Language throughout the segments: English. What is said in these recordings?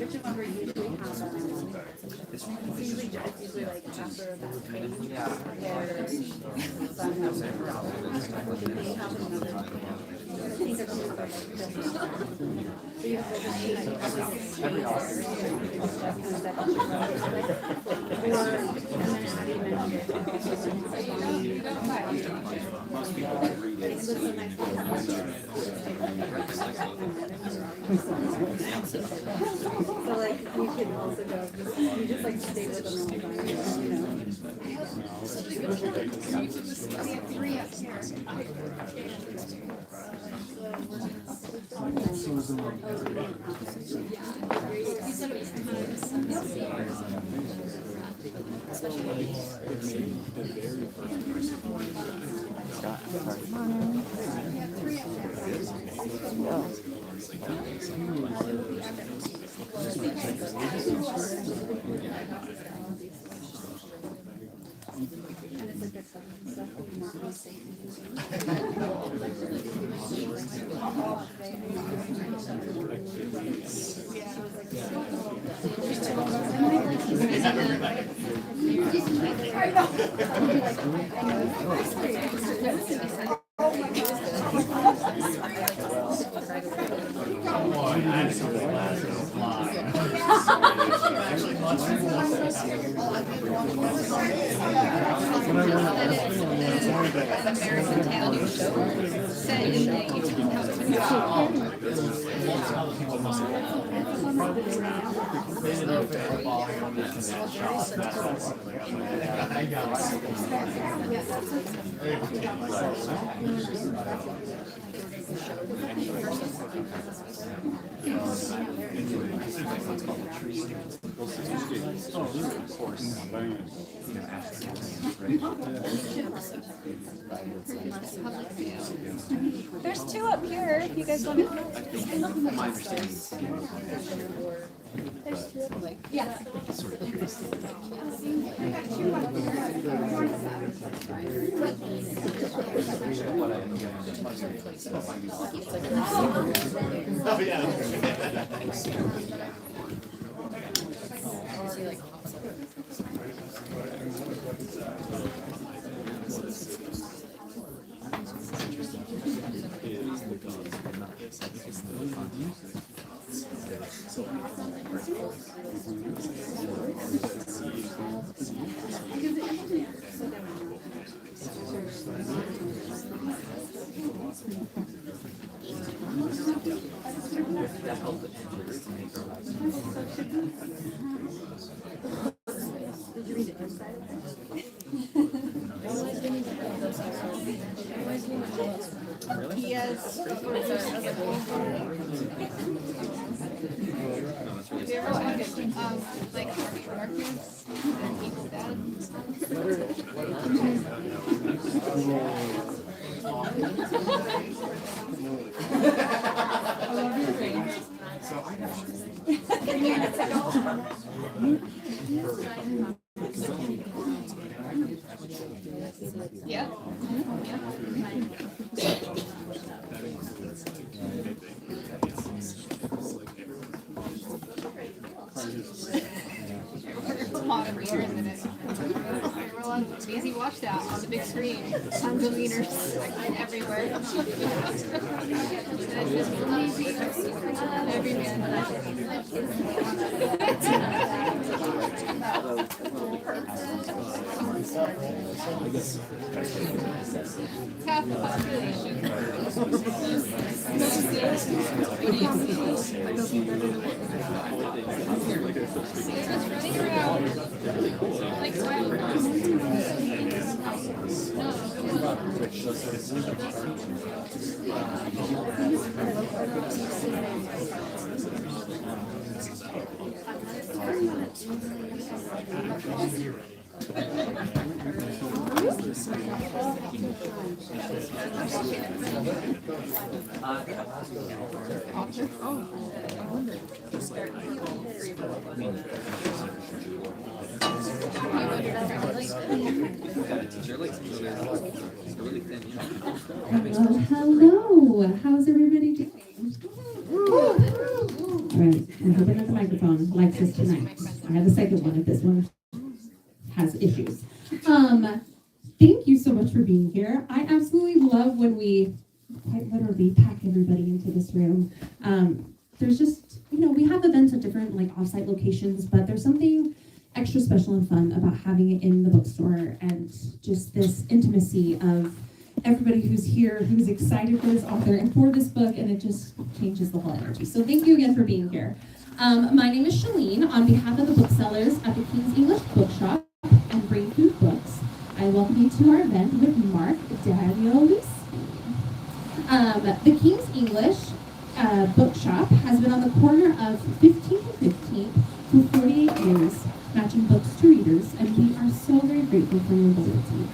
Which one we usually have it's usually like after that training. Yeah. Most people read it. So like you can also go, you just like stay with them all the time, you know. There's two up here if you guys want to. My understanding is There's two up there. Yeah. sort of curious. What I Yes. Have you ever watched like Darkness and Evil Dead? Yeah. Easy watch that on the big screen. Tons of wieners everywhere. And it's just easy. Every man. Half the population. Running around like wild. Hello, how's everybody doing? Right. I'm hoping that the microphone likes us tonight. I have a second one if this one has issues. Thank you so much for being here. I absolutely love when we quite literally pack everybody into this room. There's just, we have events at different like offsite locations, but there's something extra special and fun about having it in the bookstore and just this intimacy of everybody who's here, who's excited for this author and for this book, and it just changes the whole energy. So thank you again for being here. My name is Shalene. On behalf of the booksellers at the King's English Bookshop and Brain Food Books, I welcome you to our event with Mark Daniel Lucy. The King's English Bookshop has been on the corner of 15th and 15th for 48 years, matching books to readers, and we are so very grateful for your loyalty.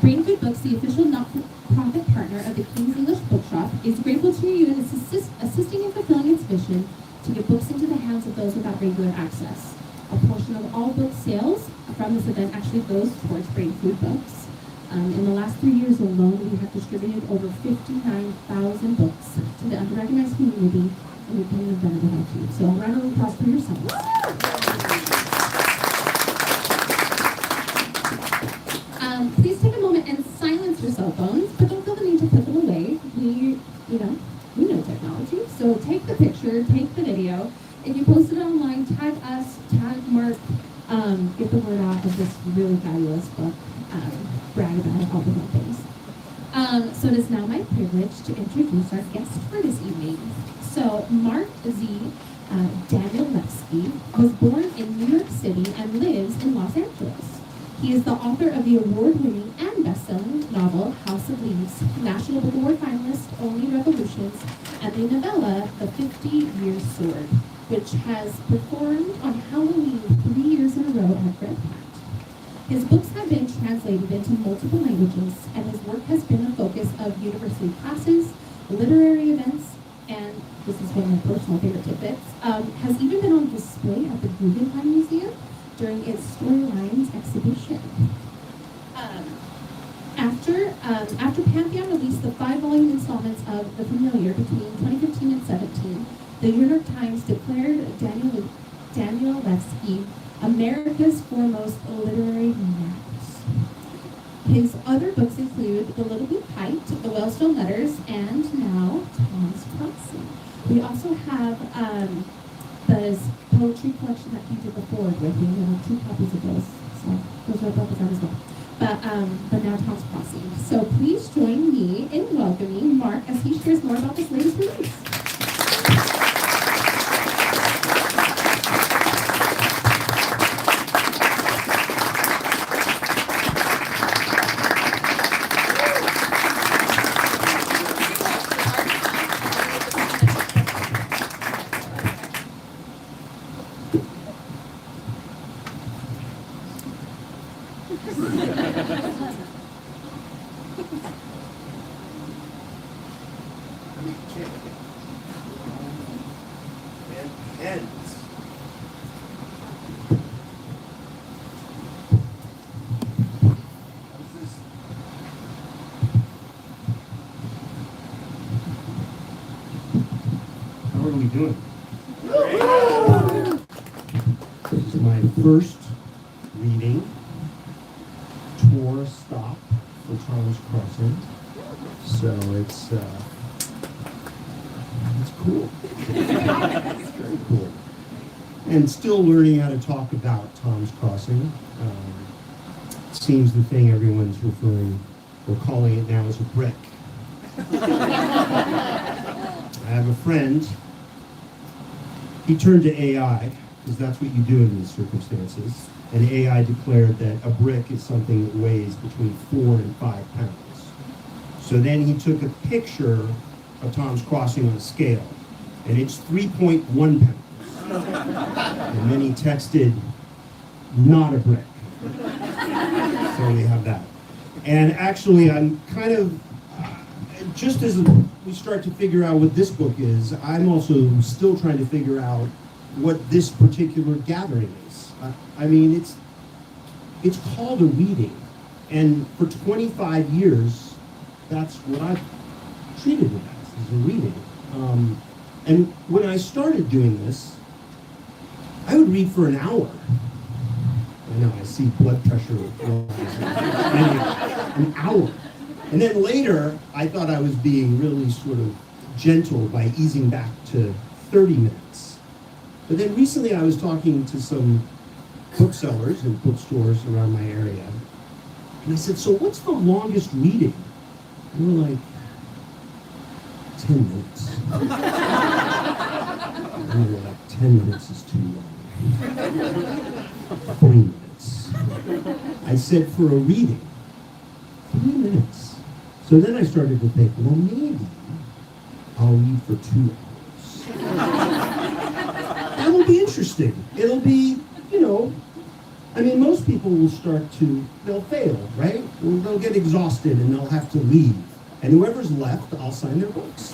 Brain Food Books, the official not-for-profit partner of the King's English Bookshop, is grateful to you in assisting in fulfilling its mission to get books into the hands of those without regular access. A portion of all book sales from this event actually goes towards Brain Food Books. In the last 3 years alone, we have distributed over 59,000 books to the underrecognized community, and we couldn't have done it without you. So a round of applause for yourselves. Please take a moment and silence your cell phones, but don't feel the need to put them away. We know technology, so take the picture, take the video. If you post it online, tag us, tag Mark, get the word out of this really fabulous book, brag about it, all the fun things. So it is now my privilege to introduce our guest for this evening. So Mark Z. Danielewski was born in New York City and lives in Los Angeles. He is the author of the award-winning and best-selling novel House of Leaves, National Book Award finalist Only Revolutions, and the novella The 50-Year Sword, which has performed on Halloween 3 years in a row at Red Hat. His books have been translated into multiple languages, and his work has been a focus of university classes, literary events, and this is one of my personal favorite tidbits, has even been on display at the Guggenheim Museum during its Storylines exhibition. After Pantheon released the 5-volume installments of The Familiar between 2015 and 17, the New York Times declared Danielewski America's foremost literary mouse. His other books include The Little Blue Kite, The Wellstone Letters, and now Tom's Crossing. We also have the poetry collection that he did before with me. We have 2 copies of those, so those are both of them as well. But now Tom's Crossing. So please join me in welcoming Mark as he shares more about this latest release. How are we doing? This is my first reading tour stop for Tom's Crossing, so it's cool. It's very cool. And still learning how to talk about Tom's Crossing. It seems the thing everyone's referring or calling it now is a brick. I have a friend, he turned to AI, because that's what you do in these circumstances, and AI declared that a brick is something that weighs between 4 and 5 pounds. So then he took a picture of Tom's Crossing on a scale, and it's 3.1 pounds. And then he texted, not a brick. So we have that. And actually, I'm kind of, just as we start to figure out what this book is, I'm also still trying to figure out what this particular gathering is. I mean, it's called a reading, and for 25 years, that's what I've treated it as a reading. And when I started doing this, I would read for an hour. I know, I see blood pressure rising. An hour. And then later, I thought I was being really sort of gentle by easing back to 30 minutes. But then recently I was talking to some booksellers and bookstores around my area. And I said, so what's the longest reading? And they were like, 10 minutes. And they were like, 10 minutes is too long. 3 minutes. I said, for a reading, 3 minutes. So then I started to think, well, maybe I'll read for 2 hours. That will be interesting. It'll be, I mean, most people will they'll fail, right? They'll get exhausted and they'll have to leave. And whoever's left, I'll sign their books.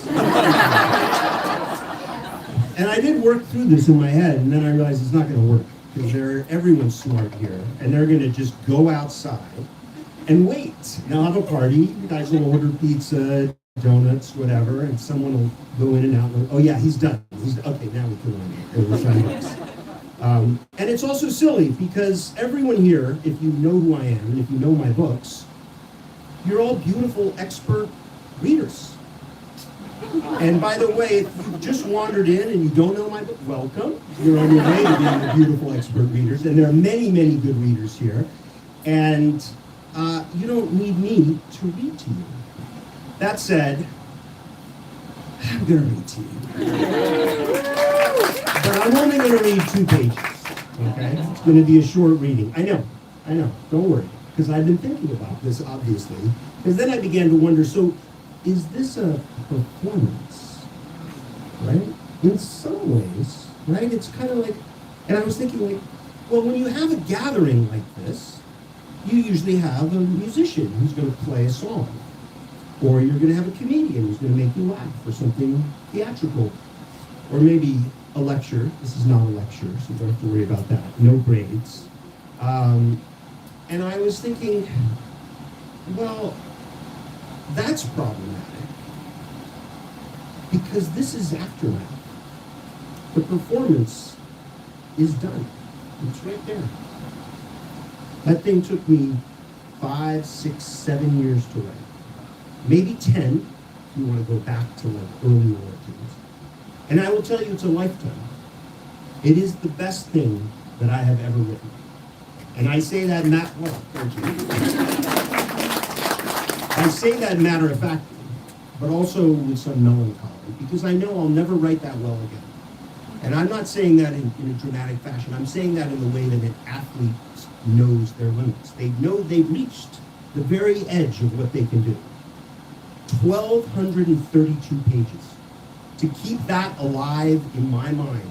And I did work through this in my head, and then I realized it's not going to work. Because everyone's smart here, and they're going to just go outside and wait. And they'll have a party. You guys will order pizza, donuts, whatever, and someone will go in and out. And, oh yeah, he's done. Okay, now we can sign books. And it's also silly because everyone here, if you know who I am and if you know my books, you're all beautiful, expert readers. And by the way, if you just wandered in and you don't know my book, welcome. You're on your way to being a beautiful, expert readers. And there are many, many good readers here. And you don't need me to read to you. That said, I'm going to read to you. But I'm only going to read 2 pages. Okay? It's going to be a short reading. I know. Don't worry. Because I've been thinking about this, obviously. Because then I began to wonder, so is this a performance? Right? In some ways, right? It's kind of like, and I was thinking like, well, when you have a gathering like this, you usually have a musician who's going to play a song. Or you're going to have a comedian who's going to make you laugh, or something theatrical. Or maybe a lecture. This is not a lecture, so you don't have to worry about that. No grades. And I was thinking, well, that's problematic. Because this is aftermath. The performance is done. It's right there. That thing took me 5, 6, 7 years to write. Maybe 10, if you want to go back to like early origins. And I will tell you, it's a lifetime. It is the best thing that I have ever written. And I say that thank you. I say that matter of factly, but also with some melancholy, because I know I'll never write that well again. And I'm not saying that in a dramatic fashion. I'm saying that in the way that an athlete knows their limits. They know they've reached the very edge of what they can do. 1,232 pages. To keep that alive in my mind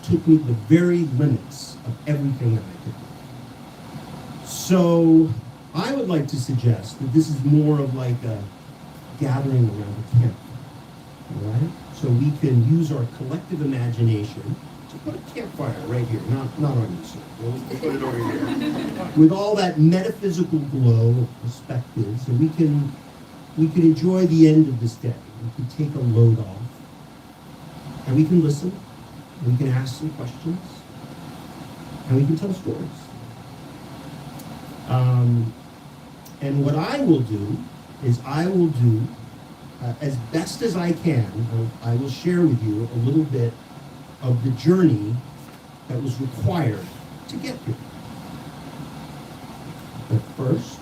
took me to the very limits of everything that I could do. So I would like to suggest that this is more of like a gathering around a camp. All right? So we can use our collective imagination to put a campfire right here, not on you, sir. We'll put it over here. With all that metaphysical glow of perspectives, and we can enjoy the end of this day. We can take a load off. And we can listen. And we can ask some questions. And we can tell stories. And what I will do is as best as I can, I will share with you a little bit of the journey that was required to get here. But first,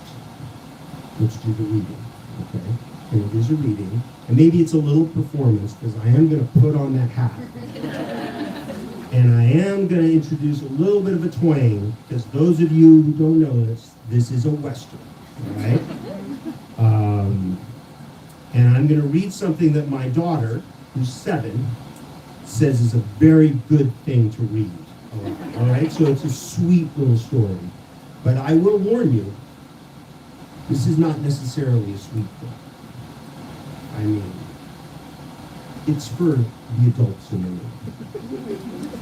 let's do the reading, okay? And it is a reading, and maybe it's a little performance, because I am going to put on that hat. And I am going to introduce a little bit of a twang, because those of you who don't know this is a Western, all right? And I'm going to read something that my daughter, who's 7, says is a very good thing to read. All right? So it's a sweet little story. But I will warn you, this is not necessarily a sweet book. I mean, it's for the adults in the room.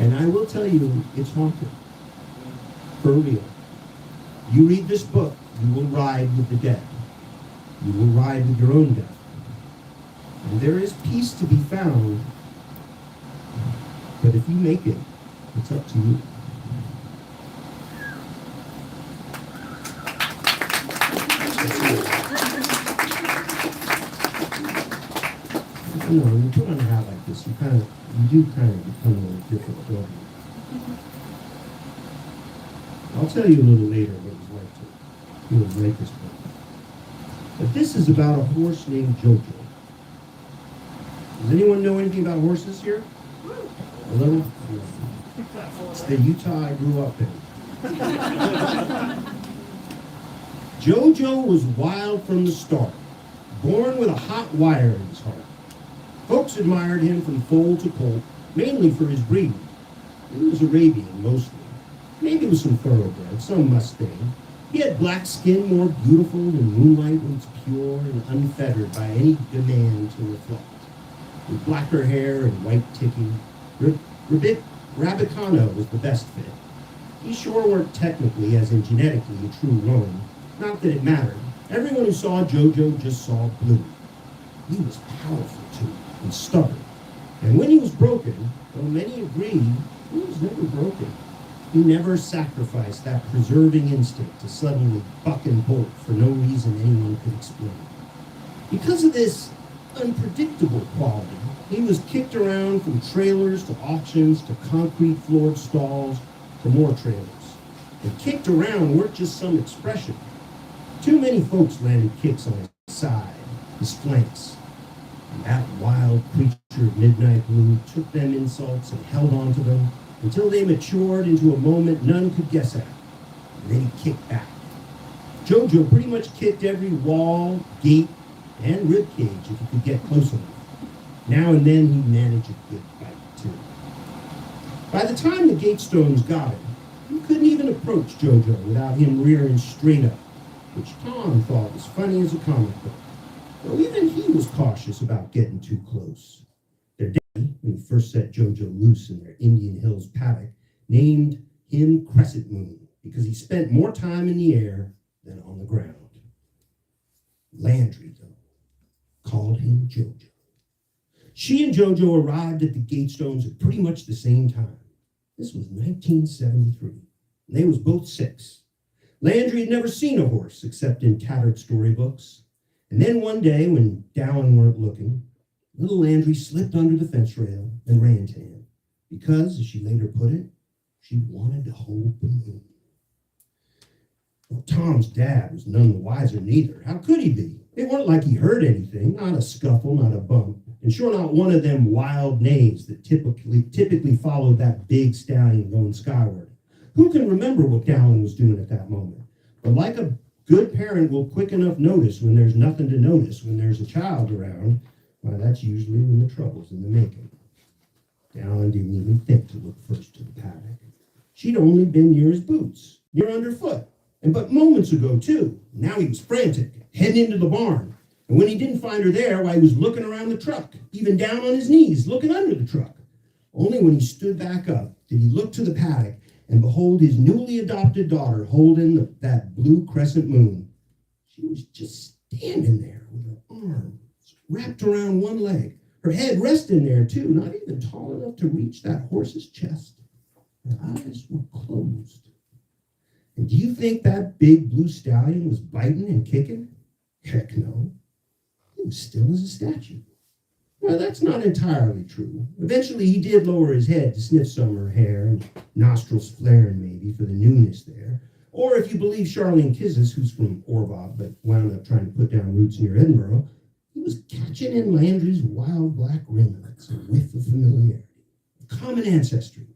And I will tell you, it's haunted. For real. You read this book, you will ride with the dead. You will ride with your own death. And there is peace to be found, but if you make it, it's up to you. You know, when you put on a hat like this, you do kind of become a little different, don't you? I'll tell you a little later what it was like to write this book. But this is about a horse named Jojo. Does anyone know anything about horses here? A little? It's the Utah I grew up in. Jojo was wild from the start, born with a hot wire in his heart. Folks admired him from foal to colt, mainly for his breeding. He was Arabian, mostly. Maybe with some thoroughbred, some Mustang. He had black skin more beautiful than moonlight when it's pure and unfettered by any demand to reflect. With blacker hair and white ticking, Rabicano was the best fit. He sure weren't technically, as in genetically, a true roan. Not that it mattered. Everyone who saw Jojo just saw blue. He was powerful, too, and stubborn. And when he was broken, though many agreed, he was never broken. He never sacrificed that preserving instinct to suddenly buck and bolt for no reason anyone could explain. Because of this unpredictable quality, he was kicked around from trailers to auctions to concrete-floored stalls to more trailers. And kicked around weren't just some expression. Too many folks landed kicks on his side, his flanks. And that wild creature of midnight blue took them insults and held on to them until they matured into a moment none could guess at. And then he kicked back. Jojo pretty much kicked every wall, gate, and rib cage if he could get close enough. Now and then he'd manage a good bite, too. By the time the Gatestones got him, you couldn't even approach Jojo without him rearing straight up, which Tom thought was funny as a comic book. Though even he was cautious about getting too close. Their daddy, when he first set Jojo loose in their Indian Hills paddock, named him Crescent Moon because he spent more time in the air than on the ground. Landry, though, called him Jojo. She and Jojo arrived at the Gatestones at pretty much the same time. This was 1973, and they was both 6. Landry had never seen a horse except in tattered storybooks. And then one day, when Dallin weren't looking, little Landry slipped under the fence rail and ran to him. Because, as she later put it, she wanted to hold the moon. Well, Tom's dad was none the wiser neither. How could he be? It weren't like he heard anything, not a scuffle, not a bump, and sure not one of them wild neighs that typically followed that big stallion going skyward. Who can remember what Dallin was doing at that moment? But like a good parent will quick enough notice when there's nothing to notice when there's a child around, why, that's usually when the trouble's in the making. Dallin didn't even think to look first to the paddock. She'd only been near his boots, near underfoot, and but moments ago, too. Now he was frantic, heading into the barn. And when he didn't find her there, why, he was looking around the truck, even down on his knees, looking under the truck. Only when he stood back up did he look to the paddock and behold his newly adopted daughter holding that blue crescent moon. She was just standing there with her arms wrapped around one leg, her head resting there too, not even tall enough to reach that horse's chest. Her eyes were closed. And do you think that big blue stallion was biting and kicking? Heck no. He was still as a statue. Well, that's not entirely true. Eventually, he did lower his head to sniff some of her hair, and nostrils flaring maybe for the newness there. Or if you believe Charlene Kizis, who's from Orvov but wound up trying to put down roots near Edinburgh, he was catching in Landry's wild black ringlets a whiff of familiarity, a common ancestry,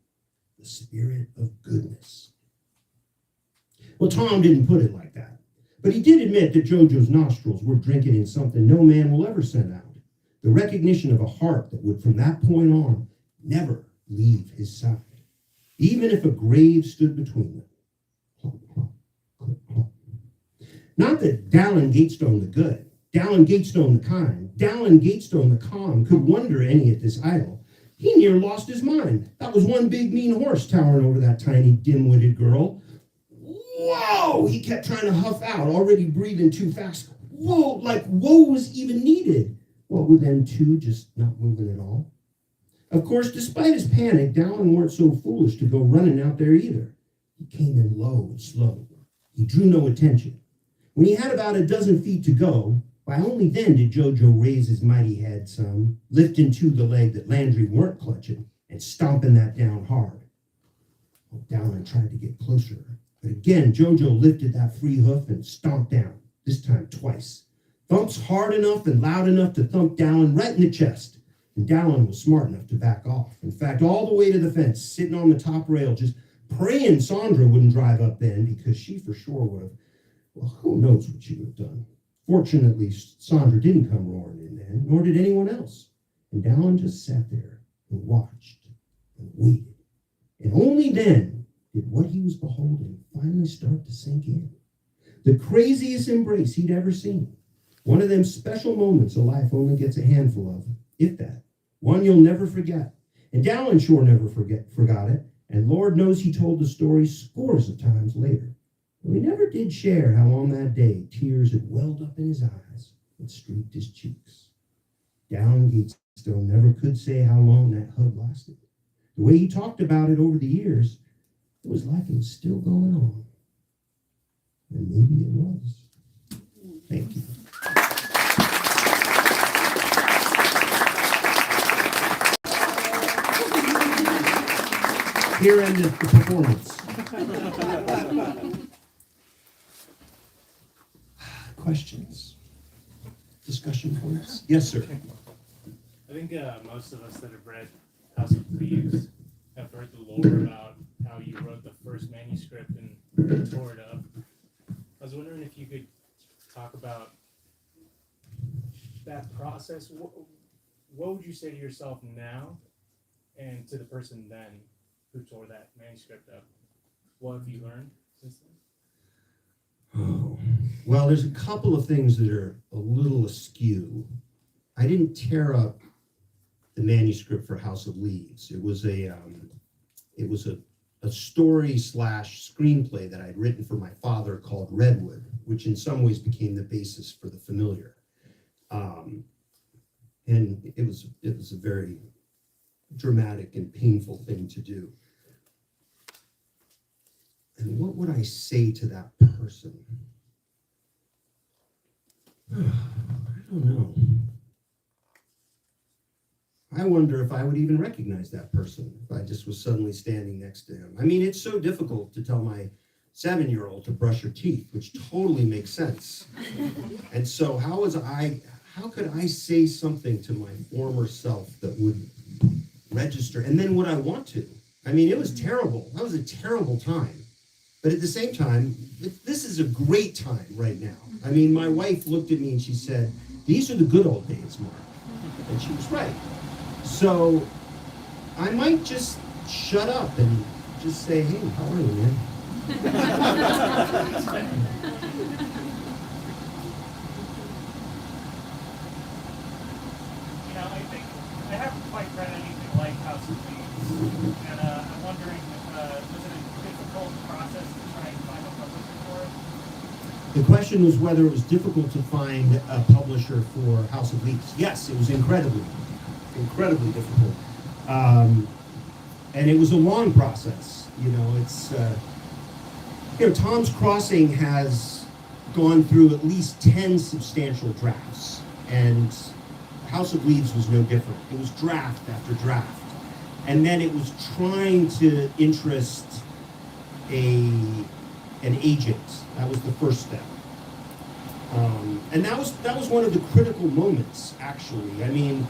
the spirit of goodness. Well, Tom didn't put it like that, but he did admit that Jojo's nostrils were drinking in something no man will ever send out. The recognition of a heart that would, from that point on, never leave his side, even if a grave stood between them. Not that Dallin Gatestone the good, Dallin Gatestone the kind, Dallin Gatestone the calm could wonder any at this idol. He near lost his mind. That was one big mean horse towering over that tiny dim-witted girl. Whoa! He kept trying to huff out, already breathing too fast. Whoa! Like whoa was even needed. What with them two just not moving at all? Of course, despite his panic, Dallin weren't so foolish to go running out there either. He came in low and slow. He drew no attention. When he had about a dozen feet to go, by only then did Jojo raise his mighty head some, lifting to the leg that Landry weren't clutching, and stomping that down hard. Well, Dallin tried to get closer, but again Jojo lifted that free hoof and stomped down, this time twice. Thumps hard enough and loud enough to thump Dallin right in the chest. And Dallin was smart enough to back off. In fact, all the way to the fence, sitting on the top rail, just praying Sandra wouldn't drive up then, because she for sure would have, well, who knows what she would have done. Fortunately, Sandra didn't come roaring in then, nor did anyone else. And Dallin just sat there and watched and waited. And only then did what he was beholding finally start to sink in. The craziest embrace he'd ever seen. One of them special moments a life only gets a handful of, if that. One you'll never forget. And Dallin sure never forgot it. And Lord knows he told the story scores of times later. But he never did share how on that day tears had welled up in his eyes and streaked his cheeks. Dallin Gatestone never could say how long that hug lasted. The way he talked about it over the years, it was like it was still going on. And maybe it was. Thank you. Here ended the performance. Questions? Discussion points? Yes, sir. I think most of us that have read House of Leaves have heard the lore about how you wrote the first manuscript and tore it up. I was wondering if you could talk about that process. What would you say to yourself now and to the person then who tore that manuscript up? What have you learned since then? Oh, well, there's a couple of things that are a little askew. I didn't tear up the manuscript for House of Leaves. It was a story / screenplay that I'd written for my father called Redwood, which in some ways became the basis for The Familiar. And it was a very dramatic and painful thing to do. And what would I say to that person? I don't know. I wonder if I would even recognize that person if I just was suddenly standing next to him. I mean, it's so difficult to tell my 7-year-old to brush her teeth, which totally makes sense. And so how could I say something to my former self that would register? And then would I want to? I mean, it was terrible. That was a terrible time. But at the same time, this is a great time right now. I mean, my wife looked at me and she said, "These are the good old days, Mark." And she was right. So I might just shut up and just say, "Hey, how are you, man?" I think I haven't quite read anything like House of Leaves, and I'm wondering, was it a difficult process to try and find a publisher for it? The question was whether it was difficult to find a publisher for House of Leaves. Yes, it was incredibly difficult. And it was a long process. Tom's Crossing has gone through at least 10 substantial drafts, and House of Leaves was no different. It was draft after draft. And then it was trying to interest an agent. That was the first step. And that was one of the critical moments, actually. I mean,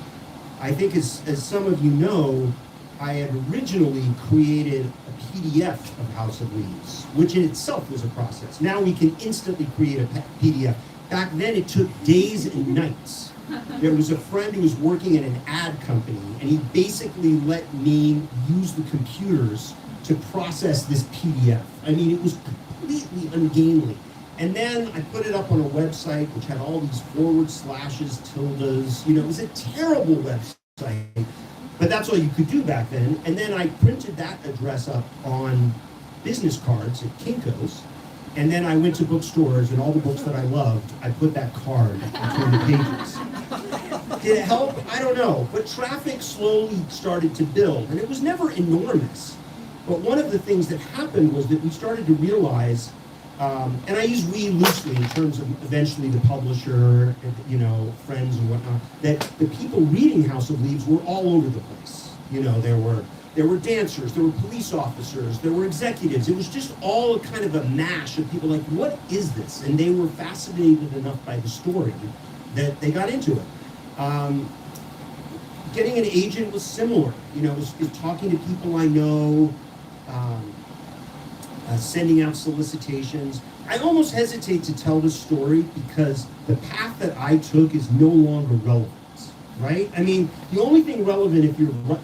I think as some of you know, I had originally created a PDF of House of Leaves, which in itself was a process. Now we can instantly create a PDF. Back then it took days and nights. There was a friend who was working at an ad company, and he basically let me use the computers to process this PDF. I mean, it was completely ungainly. And then I put it up on a website which had all these / tildes. It was a terrible website, but that's all you could do back then. And then I printed that address up on business cards at Kinko's. And then I went to bookstores, and all the books that I loved, I put that card between the pages. Did it help? I don't know. But traffic slowly started to build, and it was never enormous. But one of the things that happened was that we started to realize, and I use we loosely in terms of eventually the publisher, you know, friends and whatnot, that the people reading House of Leaves were all over the place. You know, there were dancers, there were police officers, there were executives. It was just all kind of a mash of people like, what is this? And they were fascinated enough by the story that they got into it. Getting an agent was similar. You know, was talking to people I know, sending out solicitations. I almost hesitate to tell this story because the path that I took is no longer relevant, right? I mean, the only thing relevant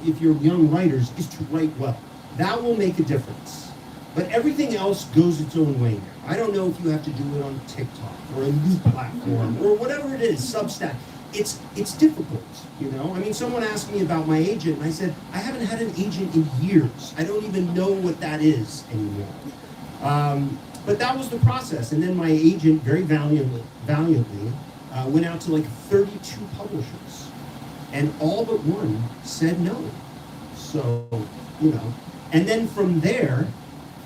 if you're young writers is to write well. That will make a difference. But everything else goes its own way now. I don't know if you have to do it on TikTok or a new platform or whatever it is, Substack. It's difficult, you know? I mean, someone asked me about my agent, and I said, I haven't had an agent in years. I don't even know what that is anymore. But that was the process. And then my agent, very valiantly went out to like 32 publishers. And all but one said no. So, you know. And then from there,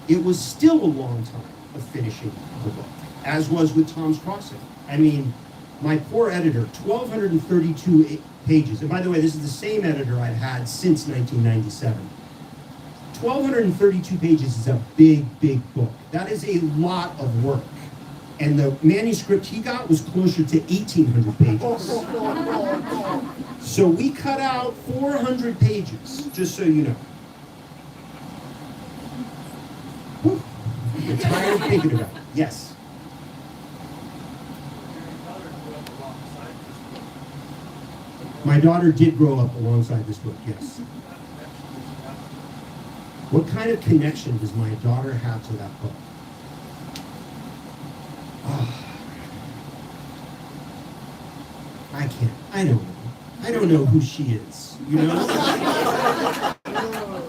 it was still a long time of finishing the book, as was with Tom's Crossing. I mean, my poor editor, 1,232 pages. And by the way, this is the same editor I've had since 1997. 1,232 pages is a big, big book. That is a lot of work. And the manuscript he got was closer to 1,800 pages. So we cut out 400 pages, just so you know. Whew. I'm tired of thinking about it. Yes. My daughter did grow up alongside this book, yes. What kind of connection does my daughter have to that book? Oh, I can't. I don't know. I don't know who she is, you know?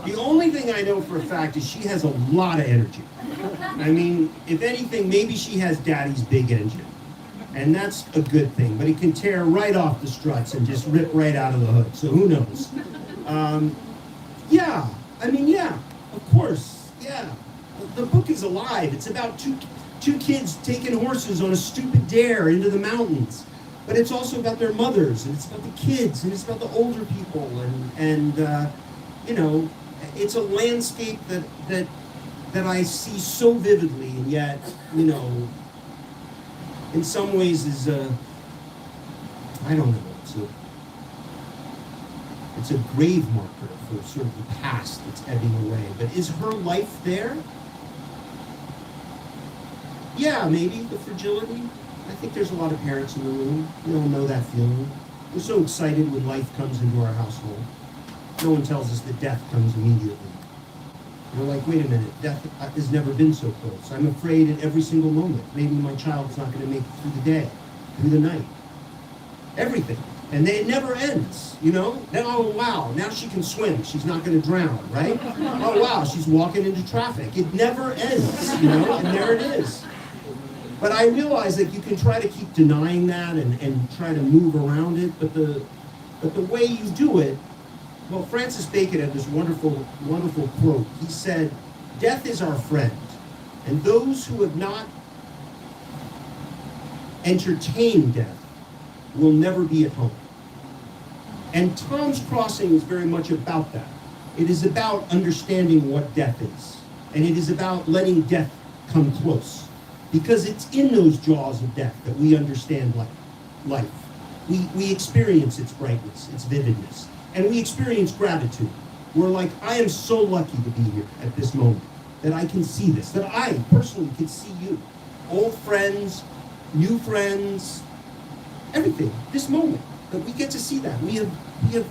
The only thing I know for a fact is she has a lot of energy. I mean, if anything, maybe she has daddy's big engine. And that's a good thing, but it can tear right off the struts and just rip right out of the hood, so who knows? Yeah, of course, yeah. The book is alive. It's about two kids taking horses on a stupid dare into the mountains. But it's also about their mothers, and it's about the kids, and it's about the older people, and you know, it's a landscape that I see so vividly, and yet, you know, in some ways is I don't know, it's a grave marker for sort of the past that's ebbing away. But is her life there? Yeah, maybe the fragility. I think there's a lot of parents in the room. We all know that feeling. We're so excited when life comes into our household. No one tells us that death comes immediately. We're like, wait a minute, death has never been so close. I'm afraid at every single moment. Maybe my child's not going to make it through the day, through the night. Everything. And it never ends, you know? Then, oh, wow, now she can swim. She's not going to drown, right? Oh, wow, she's walking into traffic. It never ends, you know? And there it is. But I realize that you can try to keep denying that and try to move around it, but the way you do it, well, Francis Bacon had this wonderful, wonderful quote. He said, "Death is our friend, and those who have not entertained death will never be at home." And Tom's Crossing is very much about that. It is about understanding what death is, and it is about letting death come close, because it's in those jaws of death that we understand life. We experience its brightness, its vividness. And we experience gratitude. We're like, I am so lucky to be here at this moment, that I can see this, that I personally can see you. Old friends, new friends, everything, this moment, that we get to see that. We have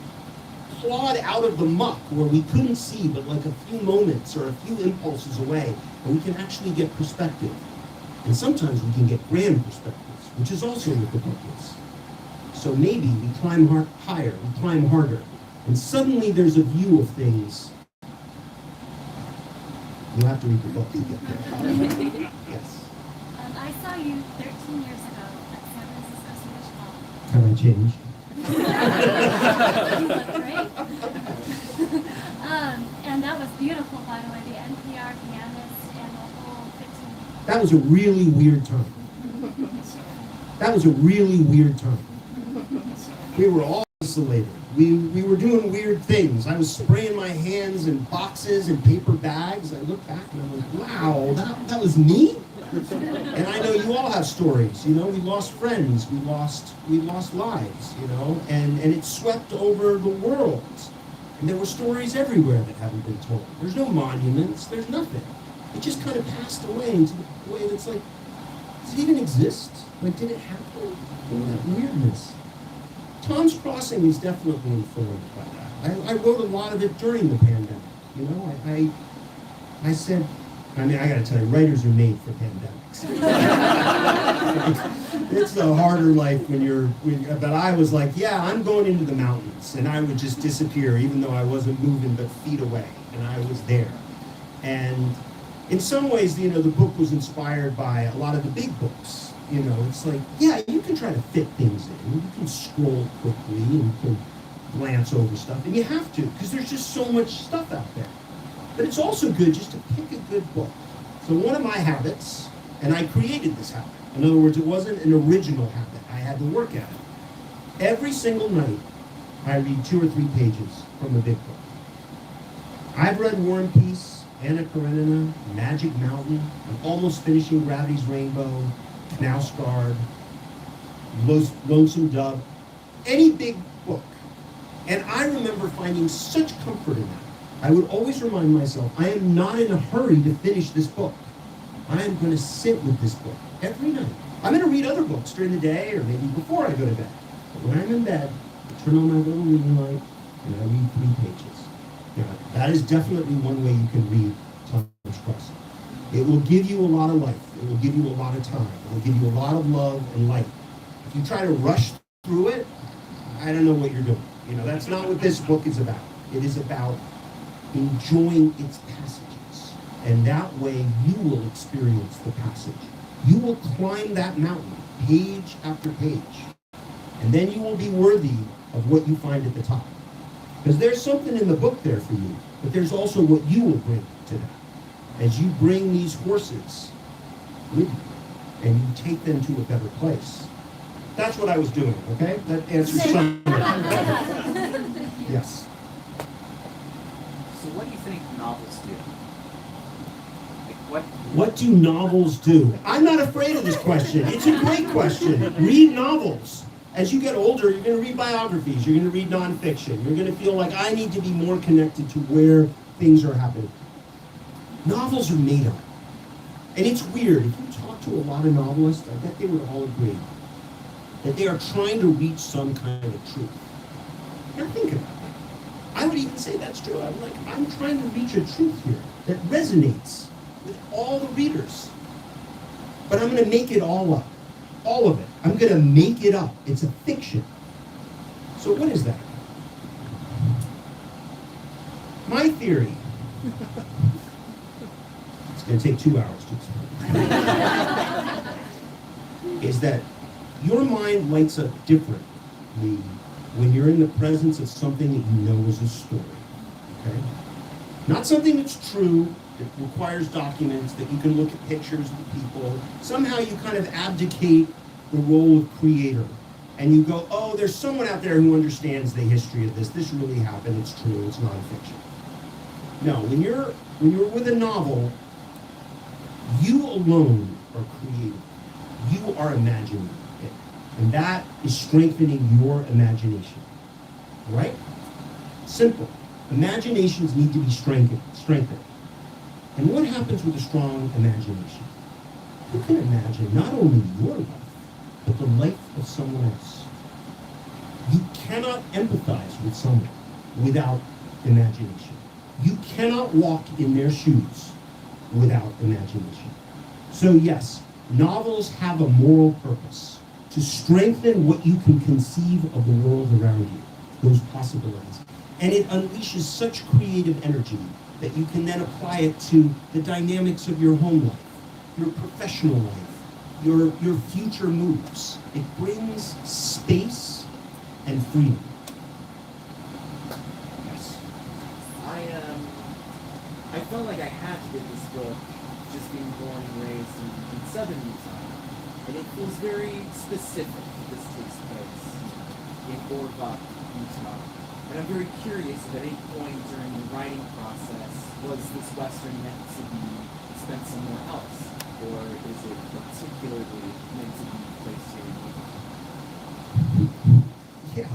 clawed out of the muck where we couldn't see but like a few moments or a few impulses away, and we can actually get perspective. And sometimes we can get grand perspectives, which is also what the book is. So maybe we climb higher, we climb harder, and suddenly there's a view of things. You'll have to read the book to get there. Yes. I saw you 13 years ago at San Francisco Swedish Hall. Have I changed? Right? And that was beautiful, by the way, the NPR pianist and the whole 15. That was a really weird time. That was a really weird time. We were all isolated. We were doing weird things. I was spraying my hands in boxes and paper bags. I look back and I'm like, wow, that was me? And I know you all have stories, you know, we lost friends, we lost lives, you know, and it swept over the world. And there were stories everywhere that haven't been told. There's no monuments, there's nothing. It just kind of passed away into the way that's like, does it even exist? Like, did it happen? You know, that weirdness. Tom's Crossing is definitely informed by that. I wrote a lot of it during the pandemic, you know, I said, I mean, I gotta tell you, writers are made for pandemics. It's a harder life but I was like, yeah, I'm going into the mountains, and I would just disappear, even though I wasn't moving but feet away, and I was there. And in some ways, you know, the book was inspired by a lot of the big books. You know, it's like, yeah, you can try to fit things in. You can scroll quickly, and you can glance over stuff, and you have to, because there's just so much stuff out there. But it's also good just to pick a good book. So one of my habits, and I created this habit. In other words, it wasn't an original habit. I had to work at it. Every single night, I read 2 or 3 pages from a big book. I've read War and Peace, Anna Karenina, Magic Mountain. I'm almost finishing Gravity's Rainbow, Knausgaard, Lonesome Dove, any big book. And I remember finding such comfort in that. I would always remind myself, I am not in a hurry to finish this book. I am going to sit with this book every night. I'm going to read other books during the day or maybe before I go to bed. But when I'm in bed, I turn on my little reading light and I read 3 pages. Now, that is definitely one way you can read Tom's Crossing. It will give you a lot of life. It will give you a lot of time. It will give you a lot of love and light. If you try to rush through it, I don't know what you're doing. You know, that's not what this book is about. It is about enjoying its passages. And that way you will experience the passage. You will climb that mountain, page after page. And then you will be worthy of what you find at the top. Because there's something in the book there for you, but there's also what you will bring to that. As you bring these horses with you, and you take them to a better place. That's what I was doing, okay? That answers some. Yes. So what do you think novels do? Like What do novels do? I'm not afraid of this question. It's a great question. Read novels. As you get older, you're going to read biographies. You're going to read nonfiction. You're going to feel like I need to be more connected to where things are happening. Novels are made up. And it's weird. If you talk to a lot of novelists, I bet they would all agree that they are trying to reach some kind of truth. Now think about that. I would even say that's true. I'm trying to reach a truth here that resonates with all the readers. But I'm going to make it all up. All of it. I'm going to make it up. It's a fiction. So what is that? My theory, it's going to take 2 hours to explain, is that your mind lights up differently when you're in the presence of something that you know is a story. Okay? Not something that's true, that requires documents, that you can look at pictures of people. Somehow you kind of abdicate the role of creator. And you go, oh, there's someone out there who understands the history of this. This really happened. It's true. It's nonfiction. No, when you're with a novel, you alone are creating. You are imagining it. And that is strengthening your imagination. Right? Simple. Imaginations need to be strengthened. And what happens with a strong imagination? You can imagine not only your life, but the life of someone else. You cannot empathize with someone without imagination. You cannot walk in their shoes without imagination. So yes, novels have a moral purpose to strengthen what you can conceive of the world around you, those possibilities. And it unleashes such creative energy that you can then apply it to the dynamics of your home life, your professional life, your future moves. It brings space and freedom. Yes. I felt like I had to get this book, just being born and raised in southern Utah, and it feels very specific. This takes place in Boardwalk, Utah, and I'm very curious if at any point during the writing process was this western meant to be spent somewhere else, or is it particularly meant to be placed here in Utah? Yeah.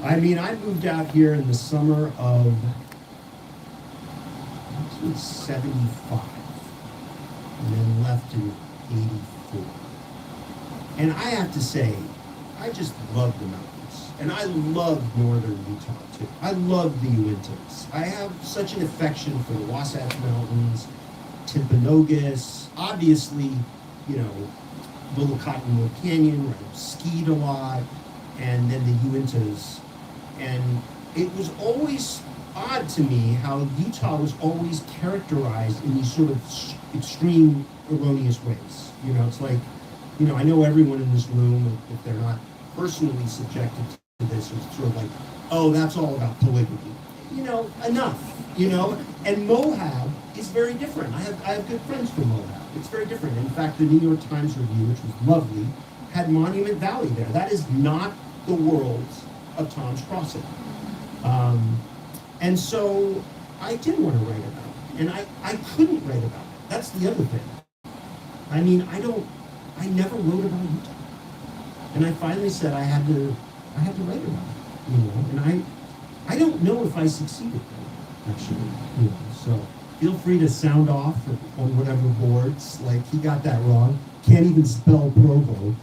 I mean, I moved out here in the summer of 75 and then left in 84. And I have to say, I just love the mountains. And I love northern Utah too. I love the Uintas. I have such an affection for the Wasatch Mountains, Timpanogos, obviously, you know, Little Cottonwood Canyon, where I've skied a lot, and then the Uintas. And it was always odd to me how Utah was always characterized in these sort of extreme, erroneous ways. You know, it's like, you know, I know everyone in this room, if they're not personally subjected to this, is sort of like, oh, that's all about polygamy. You know, enough, you know? And Moab is very different. I have good friends from Moab. It's very different. In fact, the New York Times review, which was lovely, had Monument Valley there. That is not the world of Tom's Crossing. And so I did want to write about it. And I couldn't write about it. That's the other thing. I mean, I never wrote about Utah. And I finally said I had to write about it, you know. And I don't know if I succeeded, actually, you know. So feel free to sound off on whatever boards. Like, he got that wrong. Can't even spell Provo.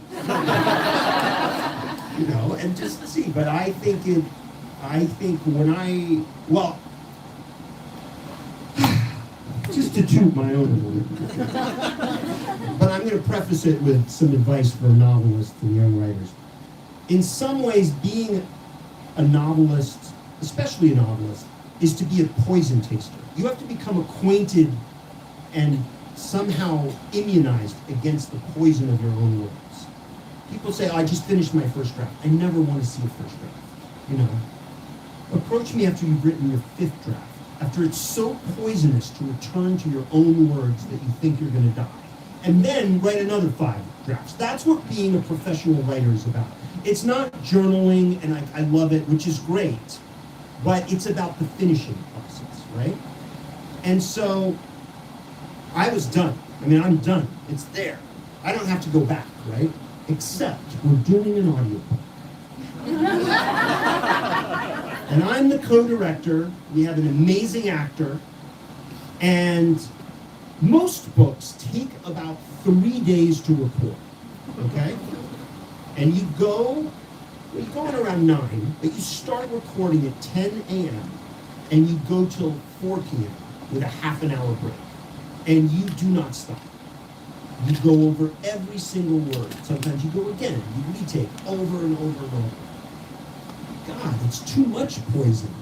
You know, and just see. But I think well, just to toot my own horn. But I'm going to preface it with some advice for novelists and young writers. In some ways, being a novelist, especially a novelist, is to be a poison taster. You have to become acquainted and somehow immunized against the poison of your own words. People say, oh, I just finished my first draft. I never want to see a first draft. You know, approach me after you've written your fifth draft, after it's so poisonous to return to your own words that you think you're going to die. And then write another 5 drafts. That's what being a professional writer is about. It's not journaling, and I love it, which is great, but it's about the finishing process, right? And so I was done. I mean, I'm done. It's there. I don't have to go back, right? Except we're doing an audiobook. And I'm the co-director. We have an amazing actor. And most books take about 3 days to record, okay? And you go on around 9, but you start recording at 10 a.m. and you go till 4 p.m. with a half an hour break. And you do not stop. You go over every single word. Sometimes you go again. You retake over and over and over. God, it's too much poison.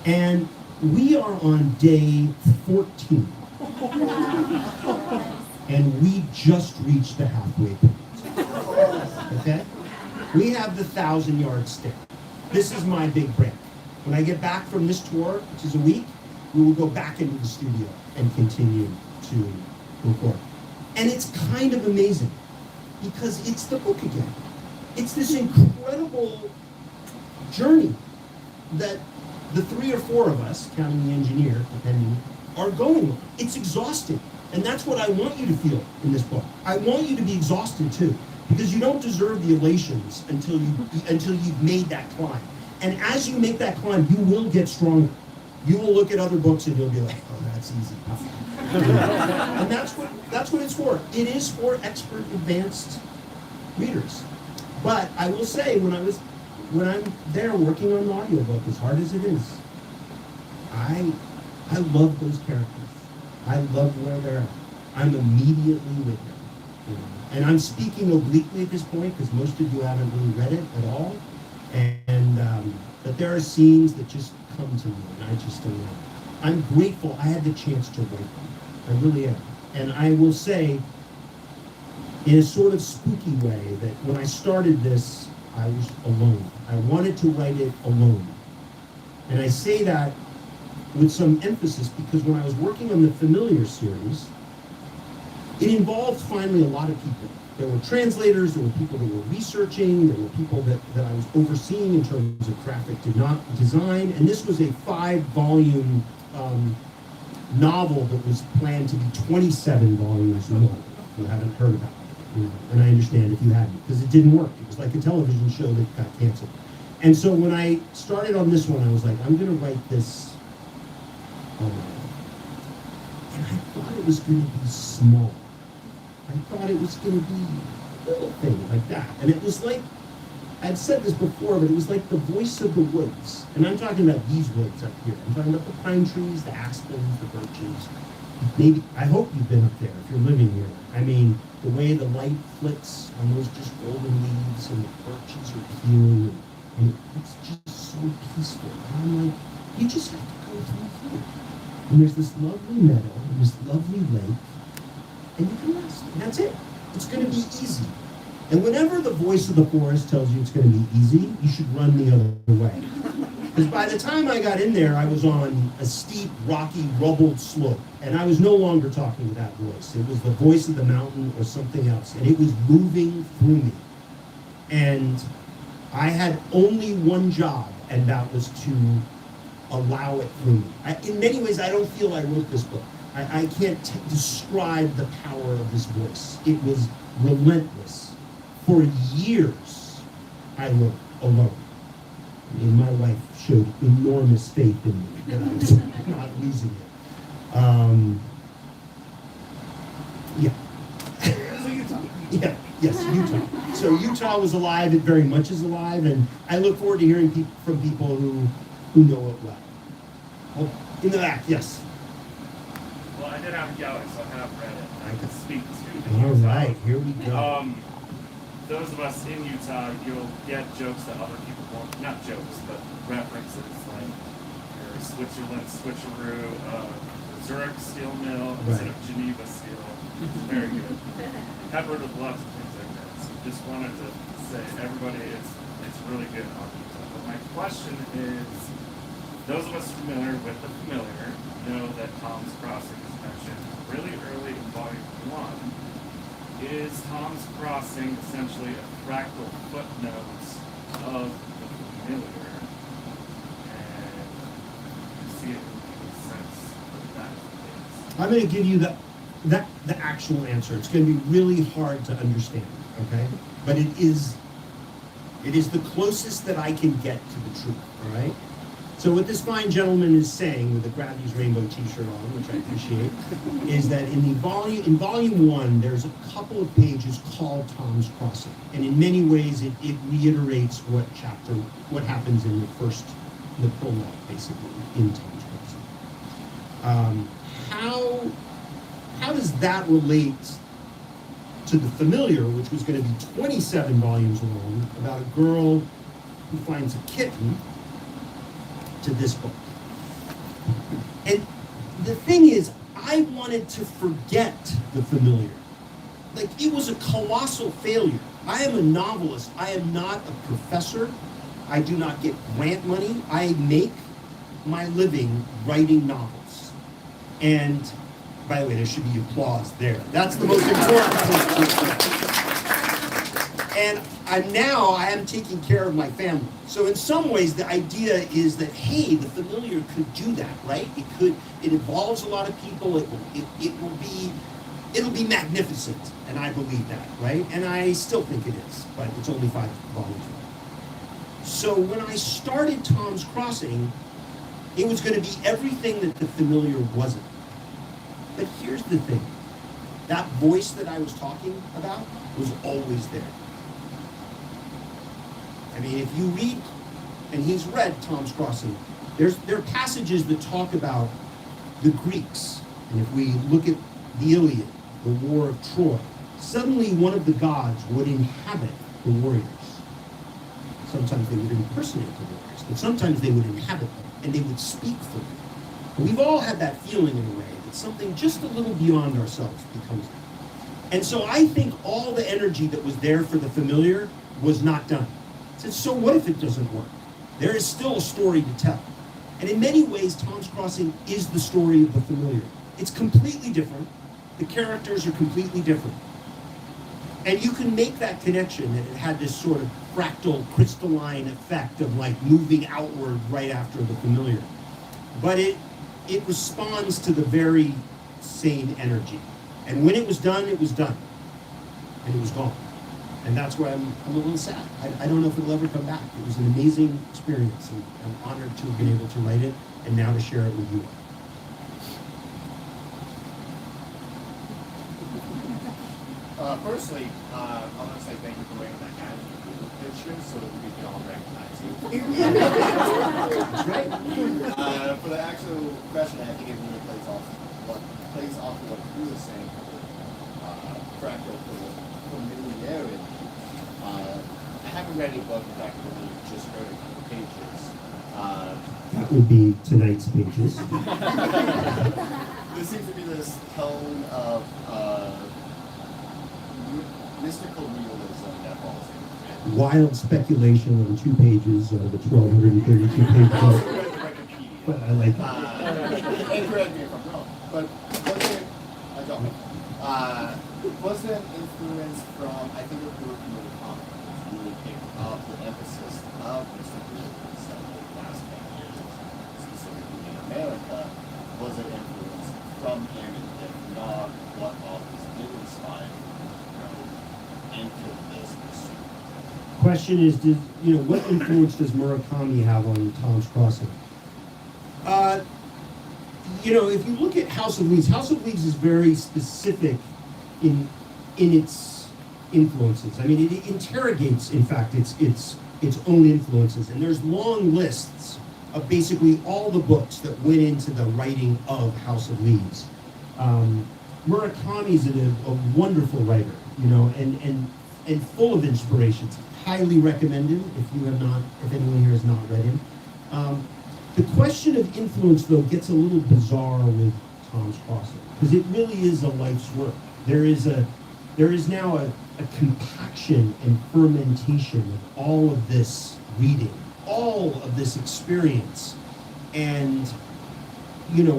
And we are on day 14. And we just reached the halfway point. Okay? We have the 1,000-yard stare. This is my big break. When I get back from this tour, which is a week, we will go back into the studio and continue to record. And it's kind of amazing because it's the book again. It's this incredible journey that the 3 or 4 of us, counting the engineer, depending, are going on. It's exhausting. And that's what I want you to feel in this book. I want you to be exhausted too, because you don't deserve the elations until you've made that climb. And as you make that climb, you will get stronger. You will look at other books and you'll be like, oh, that's easy. And that's what it's for. It is for expert, advanced readers. But I will say, when I'm there working on an audiobook, as hard as it is, I love those characters. I love where they're at. I'm immediately with them. You know? And I'm speaking obliquely at this point because most of you haven't really read it at all. But there are scenes that just come to me, and I just don't know. I'm grateful I had the chance to write them. I really am. And I will say, in a sort of spooky way that when I started this, I was alone. I wanted to write it alone. And I say that with some emphasis because when I was working on the Familiar series, it involved finally a lot of people. There were translators, there were people that were researching, there were people that I was overseeing in terms of graphic design, and this was a 5-volume novel that was planned to be 27 volumes long. You haven't heard about it, you know, and I understand if you hadn't, because it didn't work. It was like a television show that got canceled. And so when I started on this one, I was like, I'm going to write this, and I thought it was going to be small. I thought it was going to be a little thing like that. And it was like, I've said this before, but it was like the voice of the woods. And I'm talking about these woods up here. I'm talking about the pine trees, the aspens, the birches. Maybe, I hope you've been up there if you're living here. I mean, the way the light flicks on those just golden leaves and the birches are peeling. And it's just so peaceful. And I'm like, you just have to go through here. And there's this lovely meadow and this lovely lake. And you can rest. And that's it. It's going to be easy. And whenever the voice of the forest tells you it's going to be easy, you should run the other way. Because by the time I got in there, I was on a steep, rocky, rubbled slope. And I was no longer talking with that voice. It was the voice of the mountain or something else. And it was moving through me. And I had only one job, and that was to allow it through me. In many ways, I don't feel I wrote this book. I can't describe the power of this voice. It was relentless. For years, I wrote alone. And my wife showed enormous faith in me that I was not losing it. Yeah. Yes, Utah. So Utah was alive. It very much is alive, and I look forward to hearing from people who know it well. Oh, in the back, yes. Well, I did have a gallery, so I have read it. I can speak to the All Utah. right, here we go. Those of us in Utah, you'll get jokes that other people won't. Not jokes, but references like your Switzerland switcheroo, Zurich steel mill instead of Geneva steel. Very good. Peppered with lots of things like that. So just wanted to say, everybody, it's really good on Utah. But my question is, those of us familiar with the Familiar know that Tom's Crossing is mentioned really early in volume 1. Is Tom's Crossing essentially a fractal footnote of the Familiar? And you see it making sense of that is. I'm going to give you the actual answer. It's going to be really hard to understand, okay? But it is the closest that I can get to the truth, all right? So what this fine gentleman is saying with the Gravity's Rainbow t-shirt on, which I appreciate, is that in volume 1, there's a couple of pages called Tom's Crossing. And in many ways, it reiterates what happens in the prologue, basically, in Tom's Crossing. How does that relate to the Familiar, which was going to be 27 volumes long, about a girl who finds a kitten, to this book? And the thing is, I wanted to forget the Familiar. Like, it was a colossal failure. I am a novelist. I am not a professor. I do not get grant money. I make my living writing novels. And by the way, there should be applause there. That's the most important thing. And I am taking care of my family. So in some ways, the idea is that, hey, the Familiar could do that, right? It involves a lot of people. It'll be magnificent, and I believe that, right? And I still think it is, but it's only 5 volumes. So when I started Tom's Crossing, it was going to be everything that the Familiar wasn't. But here's the thing. That voice that I was talking about was always there. I mean, if you read, and he's read Tom's Crossing, there are passages that talk about the Greeks. And if we look at the Iliad, the War of Troy, suddenly one of the gods would inhabit the warriors. Sometimes they would impersonate the warriors, but sometimes they would inhabit them, and they would speak for them. And we've all had that feeling in a way that something just a little beyond ourselves becomes there. And so I think all the energy that was there for the familiar was not done. I said, so what if it doesn't work? There is still a story to tell. And in many ways, Tom's Crossing is the story of the familiar. It's completely different. The characters are completely different. And you can make that connection that it had this sort of fractal, crystalline effect of like moving outward right after the familiar. But it responds to the very same energy. And when it was done, and it was gone. And that's why I'm a little sad. I don't know if it'll ever come back. It was an amazing experience, and I'm honored to have been able to write it and now to share it with you. Firstly, I want to say thank you for wearing that hat picture so that we can all recognize you. That's right. For the actual question, I think it really plays off of what you were saying for the fractal for the familiarity. I haven't read your book. In fact, I really just read a couple pages. That would be tonight's pages. There seems to be this tone of mystical realism that falls in. Wild speculation on 2 pages of the 1,232-page I also book. read the Wikipedia. But I like it. And correct me if I'm wrong. But was there an influence from, I think if you were from the comics, really picked up the emphasis of mystical realism in the last 10 years, specifically in America? Was it influence from him, and if not, what authors did inspire into this pursuit? Question is, what influence does Murakami have on Tom's Crossing? If you look at House of Leaves is very specific in its influences. I mean, it interrogates, in fact, its own influences, and there's long lists of basically all the books that went into the writing of House of Leaves. Murakami is a wonderful writer, and full of inspirations. Highly recommended if anyone here has not read him. The question of influence, though, gets a little bizarre with Tom's Crossing, because it really is a life's work. There is now a compaction and fermentation of all of this reading, all of this experience, and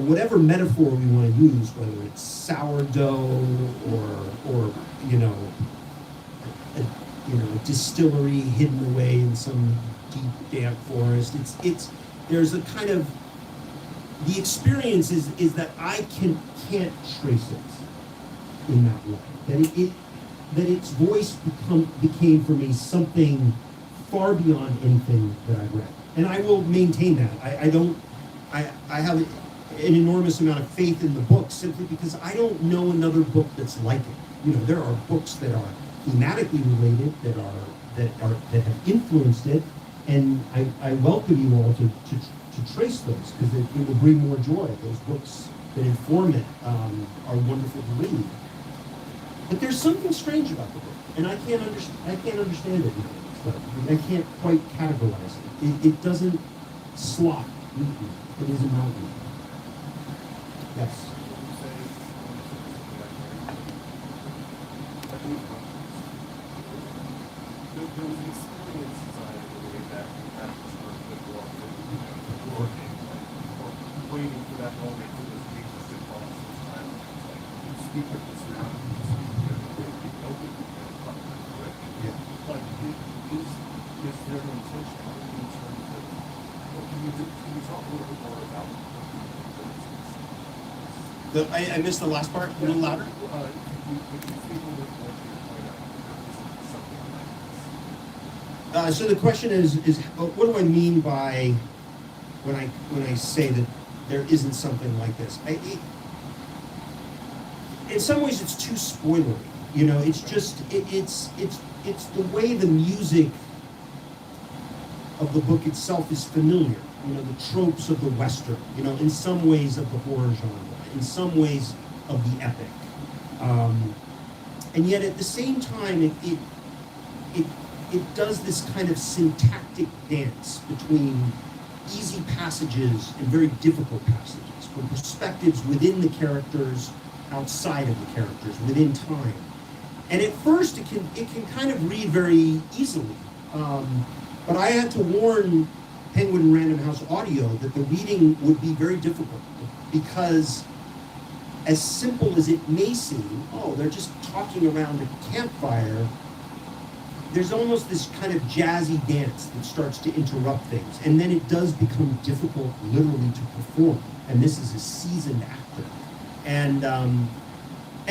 whatever metaphor we want to use, whether it's sourdough or a distillery hidden away in some deep, damp forest. There's a kind of, the experience is that I can't trace it in that way. That its voice became for me something far beyond anything that I've read. And I will maintain that. I have an enormous amount of faith in the book simply because I don't know another book that's like it. There are books that are thematically related, that have influenced it, and I welcome you all to trace those, because it will bring more joy. Those books that inform it are wonderful to read. But there's something strange about the book, and I can't understand it. I can't quite categorize it. It doesn't slot neatly. It is a mountain. Yes. There was an experience design in the way that actors were working or waiting for that moment for those pages to cross this time. Like, you speak of this now, you speak of it, you know it, Yeah. Like, is there an intentionality in terms of, can you talk a little bit more about I missed the last part. A little louder. could you speak a little bit more to your point of, is something like this? So the question is what do I mean by when I say that there isn't something like this? In some ways, it's too spoilery. It's just it's the way the music of the book itself is familiar. The tropes of the Western. In some ways of the horror genre. In some ways of the epic. And yet at the same time, it does this kind of syntactic dance between easy passages and very difficult passages, from perspectives within the characters, outside of the characters, within time. And at first, it can kind of read very easily. But I had to warn Penguin Random House Audio that the reading would be very difficult because, as simple as it may seem, oh, they're just talking around a campfire, there's almost this kind of jazzy dance that starts to interrupt things. And then it does become difficult literally to perform. And this is a seasoned actor. And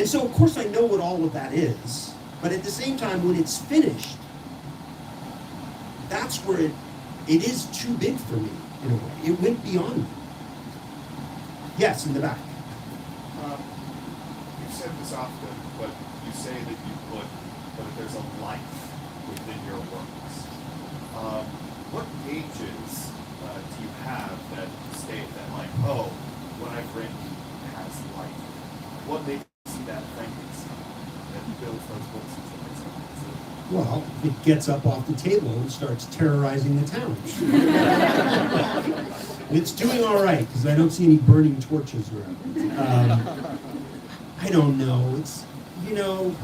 so, of course, I know what all of that is. But at the same time, when it's finished, that's where it is too big for me, in a way. It went beyond me. Yes, in the back. You've said this often, but you say that you put that there's a life within your works. What gauges do you have that state that, like, oh, what I've written has life? What makes you see that Frankenstein that builds those books into the Well, it gets up off the table and starts terrorizing the town. It's doing all right, because I don't see any burning torches around. I don't know. It's, you know,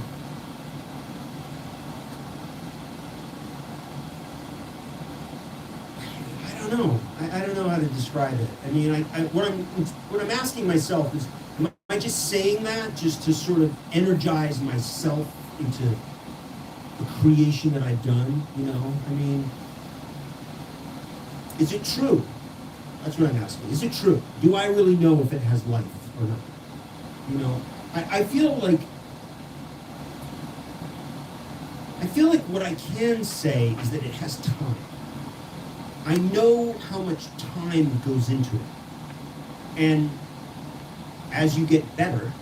I don't know. I don't know how to describe it. I mean, what I'm asking myself is, am I just saying that just to sort of energize myself into the creation that I've done? You know, I mean, is it true? That's what I'm asking. Is it true? Do I really know if it has life or not? You know, I feel like what I can say is that it has time. I know how much time goes into it. And as you get better,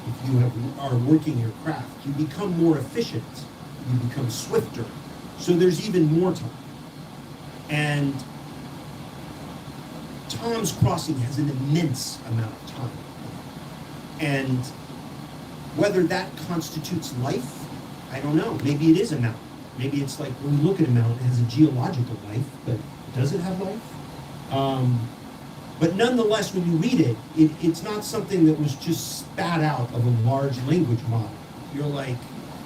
if you are working your craft, you become more efficient. You become swifter. So there's even more time. And Tom's Crossing has an immense amount of time. And whether that constitutes life, I don't know. Maybe it is a mountain. Maybe it's like when we look at a mountain, it has a geological life, but does it have life? But nonetheless, when you read it, it's not something that was just spat out of a large language model. You're like,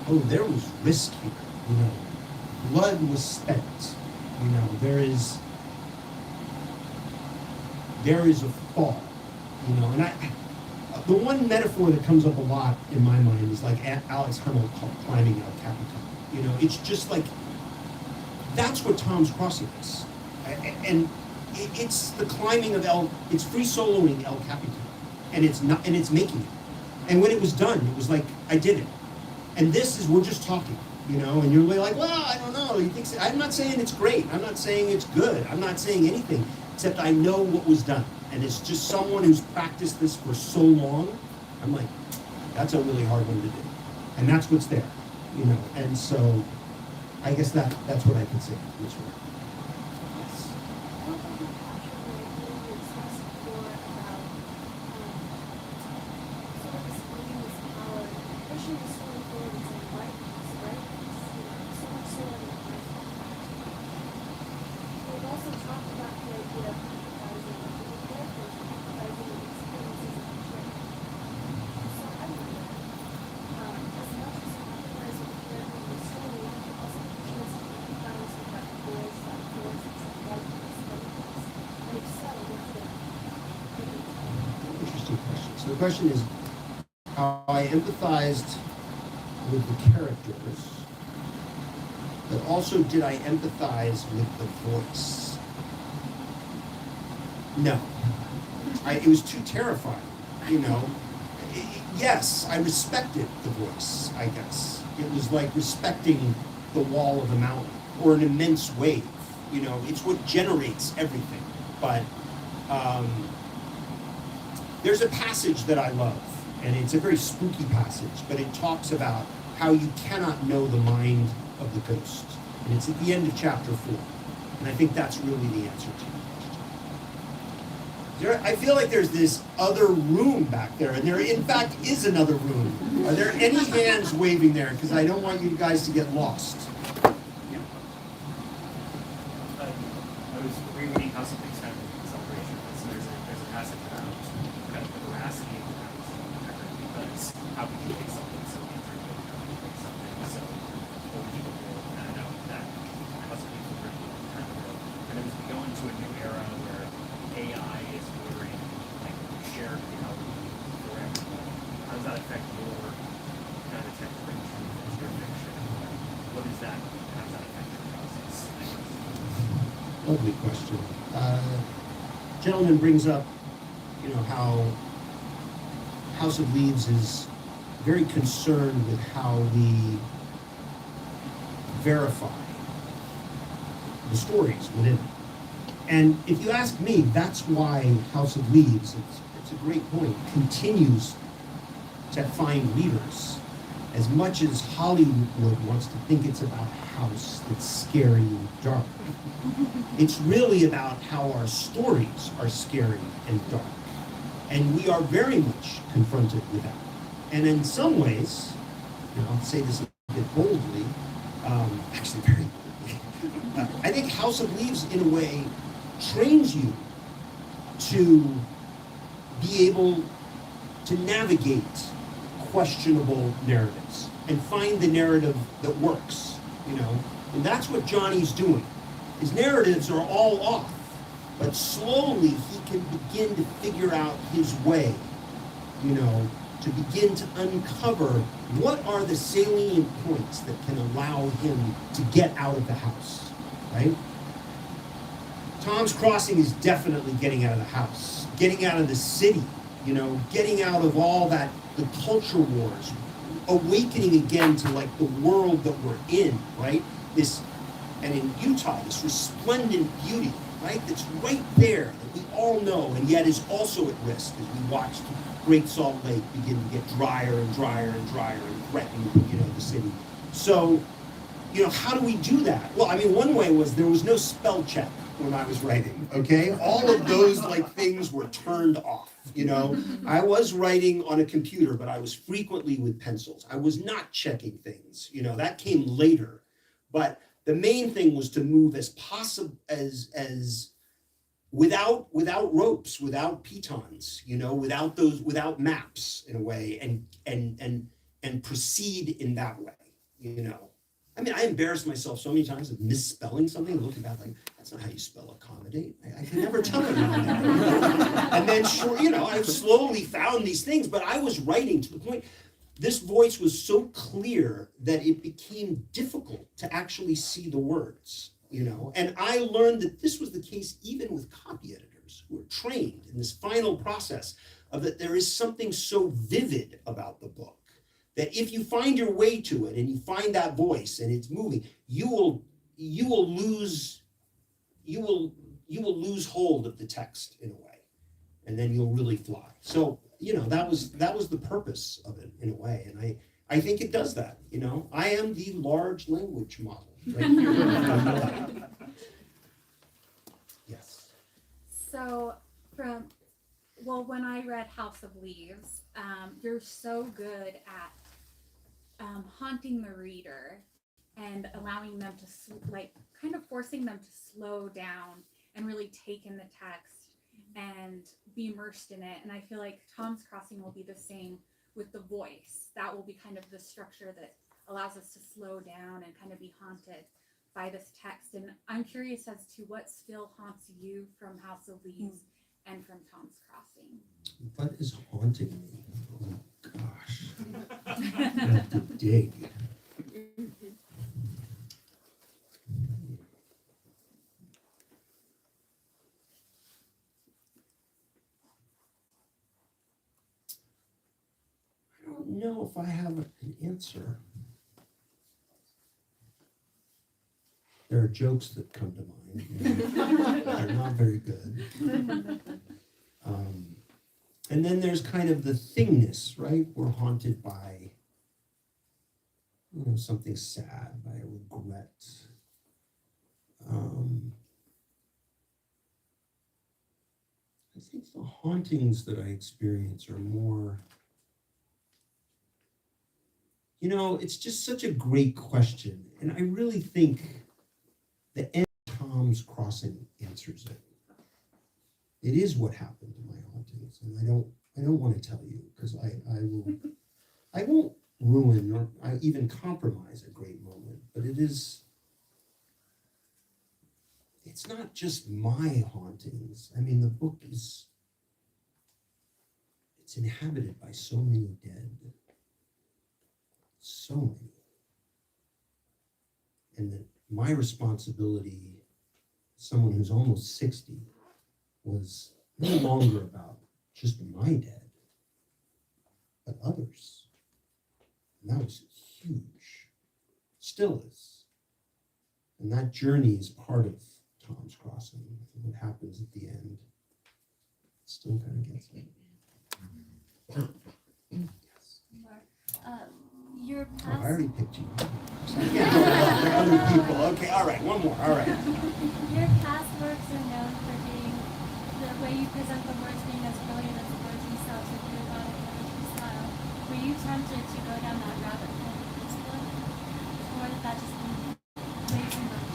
oh, there was risk here. You know, blood was spent. You know, there is a fall. You know, and the one metaphor that comes up a lot in my mind is like Alex Honnold climbing El Capitan. You know, it's just like, that's what Tom's Crossing is. And it's the climbing of it's free soloing El Capitan. And it's making it. And when it was done, it was like, I did it. And this is, we're just talking, you know, and you're like, well, I don't know. You think I'm not saying it's great. I'm not saying it's good. I'm not saying anything, except I know what was done. And it's just someone who's practiced this for so long. I'm like, that's a really hard one to do. And that's what's there, you know. And so I guess that's what I could say in this way. Yes. So the question is how I empathized with the characters, but also did I empathize with the voice? No. It was too terrifying, you know. Yes, I respected the voice, I guess. It was like respecting the wall of a mountain or an immense wave. You know, it's what generates everything. But there's a passage that I love, and it's a very spooky passage, but it talks about how you cannot know the mind of the ghost. And it's at the end of chapter 4. And I think that's really the answer to it. I feel like there's this other room back there, and there in fact is another room. Are there any hands waving there? Because I don't want you guys to get lost. Yeah. I was rereading House of Things Happen in Celebration. So there's a passage about kind of the veracity of the house because how could you take something so intricate into a new era where AI is ordering like shared reality for everyone. How does that affect your kind of detective truth, your fiction? What is that? How does that affect your process? Lovely question. Gentleman brings up, how House of Leaves is very concerned with how we verify the stories within it. And if you ask me, that's why House of Leaves, it's a great point, continues to find readers. As much as Hollywood wants to think it's about a house that's scary and dark, it's really about how our stories are scary and dark. And we are very much confronted with that. And in some ways, I'll say this a bit boldly, actually very boldly, I think House of Leaves, in a way, trains you to be able to navigate questionable narratives and find the narrative that works, And that's what Johnny's doing. His narratives are all off, but slowly he can begin to figure out his way, to begin to uncover what are the salient points that can allow him to get out of the house, right? Tom's Crossing is definitely getting out of the house, getting out of the city, getting out of all that, the culture wars, awakening again to like the world that we're in, right? And in Utah, this resplendent beauty, right? That's right there that we all know, and yet is also at risk as we watch Great Salt Lake begin to get drier and drier and drier and threaten, the city. So, how do we do that? Well, one way was there was no spell check when I was writing, okay? All of those things were turned off, I was writing on a computer, but I was frequently with pencils. I was not checking things, that came later. But the main thing was to move as possible as without ropes, without pitons, without maps in a way, and proceed in that way, I embarrassed myself so many times of misspelling something, looking back like, that's not how you spell accommodate. I can never tell anyone that. And then I slowly found these things, but I was writing to the point, this voice was so clear that it became difficult to actually see the words, And I learned that this was the case even with copy editors who are trained in this final process of that there is something so vivid about the book that if you find your way to it and you find that voice and it's moving, you will lose hold of the text in a way, and then you'll really fly. So that was the purpose of it in a way, and I think it does that. I am the large language model right here. Yes. So when I read House of Leaves, you're so good at haunting the reader and allowing them to kind of forcing them to slow down and really take in the text and be immersed in it. And I feel like Tom's Crossing will be the same with the voice. That will be kind of the structure that allows us to slow down and kind of be haunted by this text. And I'm curious as to what still haunts you from House of Leaves and from Tom's Crossing. What is haunting me? Oh gosh. I have to dig. I don't know if I have an answer. There are jokes that come to mind. They're not very good. And then there's kind of the thingness, right? We're haunted by, something sad, by a regret. I think the hauntings that I experience are more, it's just such a great question. And I really think the end of Tom's Crossing answers it. It is what happened to my hauntings, and I don't want to tell you because I won't ruin or I even compromise a great moment, but it is it's not just my hauntings. I mean, the book is, it's inhabited by so many dead. So many. And that my responsibility, someone who's almost 60, was no longer about just my dead, but others. And that was huge. Still is. And that journey is part of Tom's Crossing. What happens at the end still kind of gets me. Yes. Your Oh, past, I already picked you. Other people. Okay, all right, one more. All right. your past works are known for being the way you present the words being as brilliant as the words themselves with your erotic literature style. Were you tempted to go down that rabbit hole with this book, or did that just be way too much?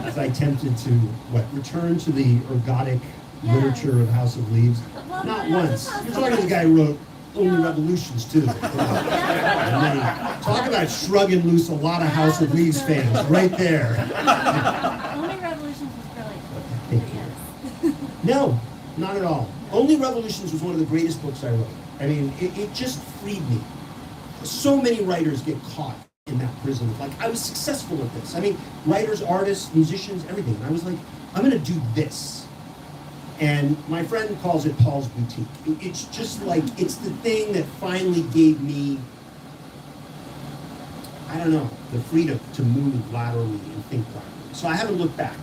Was I tempted to return to the ergodic literature of House of Leaves? Well, Not no, once. just House You're of talking to the Leaves. guy who wrote Only No. Revolutions too. And then talk about shrugging loose a lot of House of Leaves fans right there. Only Revolutions was brilliant. Thank you. Yes. No, not at all. Only Revolutions was one of the greatest books I wrote. I mean, it just freed me. So many writers get caught in that prison. Like, I was successful at this. I mean, writers, artists, musicians, everything. And I was like, I'm going to do this. And my friend calls it Paul's Boutique. It's just like, it's the thing that finally gave me, I don't know, the freedom to move laterally and think laterally. So I haven't looked back,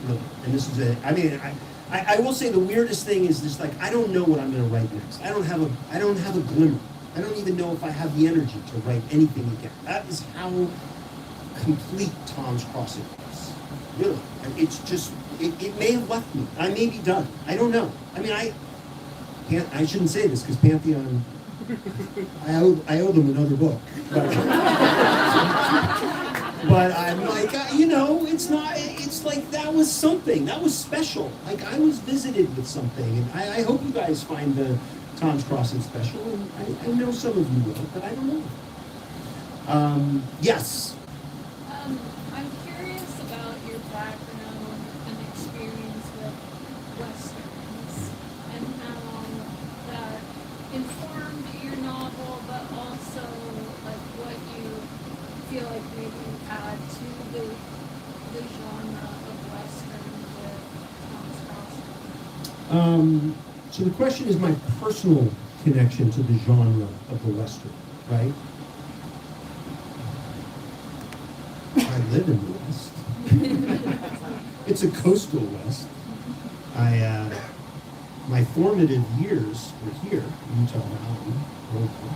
really. And this is it. I mean, I will say the weirdest thing is just like, I don't know what I'm going to write next. I don't have a glimmer. I don't even know if I have the energy to write anything again. That is how complete Tom's Crossing is. Really. It's just, it may have left me. I may be done. I don't know. I mean, I shouldn't say this because Pantheon, I owe them another book. But I'm like, it's like that was something. That was special. Like, I was visited with something. And I hope you guys find the Tom's Crossing special. And I know some of you will, but I don't know. Yes. I'm curious about your background and experience with Westerns and how that informed your novel, but also like what you feel like maybe you add to the genre of Western with Tom's Crossing. So the question is my personal connection to the genre of the Western, right? I live in the West. It's a coastal West. My formative years were here, Utah Valley, Oregon.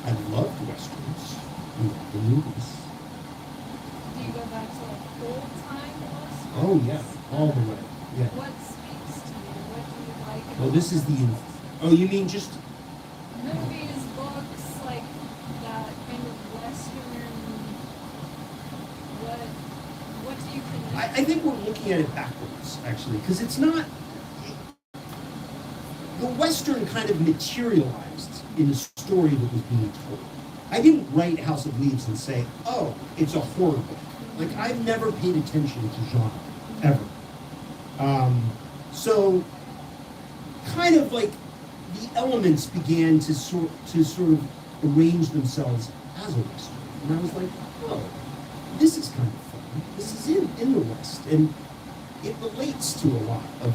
I loved Westerns, the movies. Do you go back to like old time Westerns? Oh yeah, all the way. Yeah. What speaks to you? What do you like about Well, this is the. Oh, you mean just? movies, books, like that kind of Western? What do you connect? I think we're looking at it backwards, actually, because it's not. The Western kind of materialized in the story that was being told. I didn't write House of Leaves and say, oh, it's a horror book. Like, I've never paid attention to genre, ever. So, kind of like the elements began to sort of arrange themselves as a Western. And I was like, oh, this is kind of fun. This is in the West. And it relates to a lot of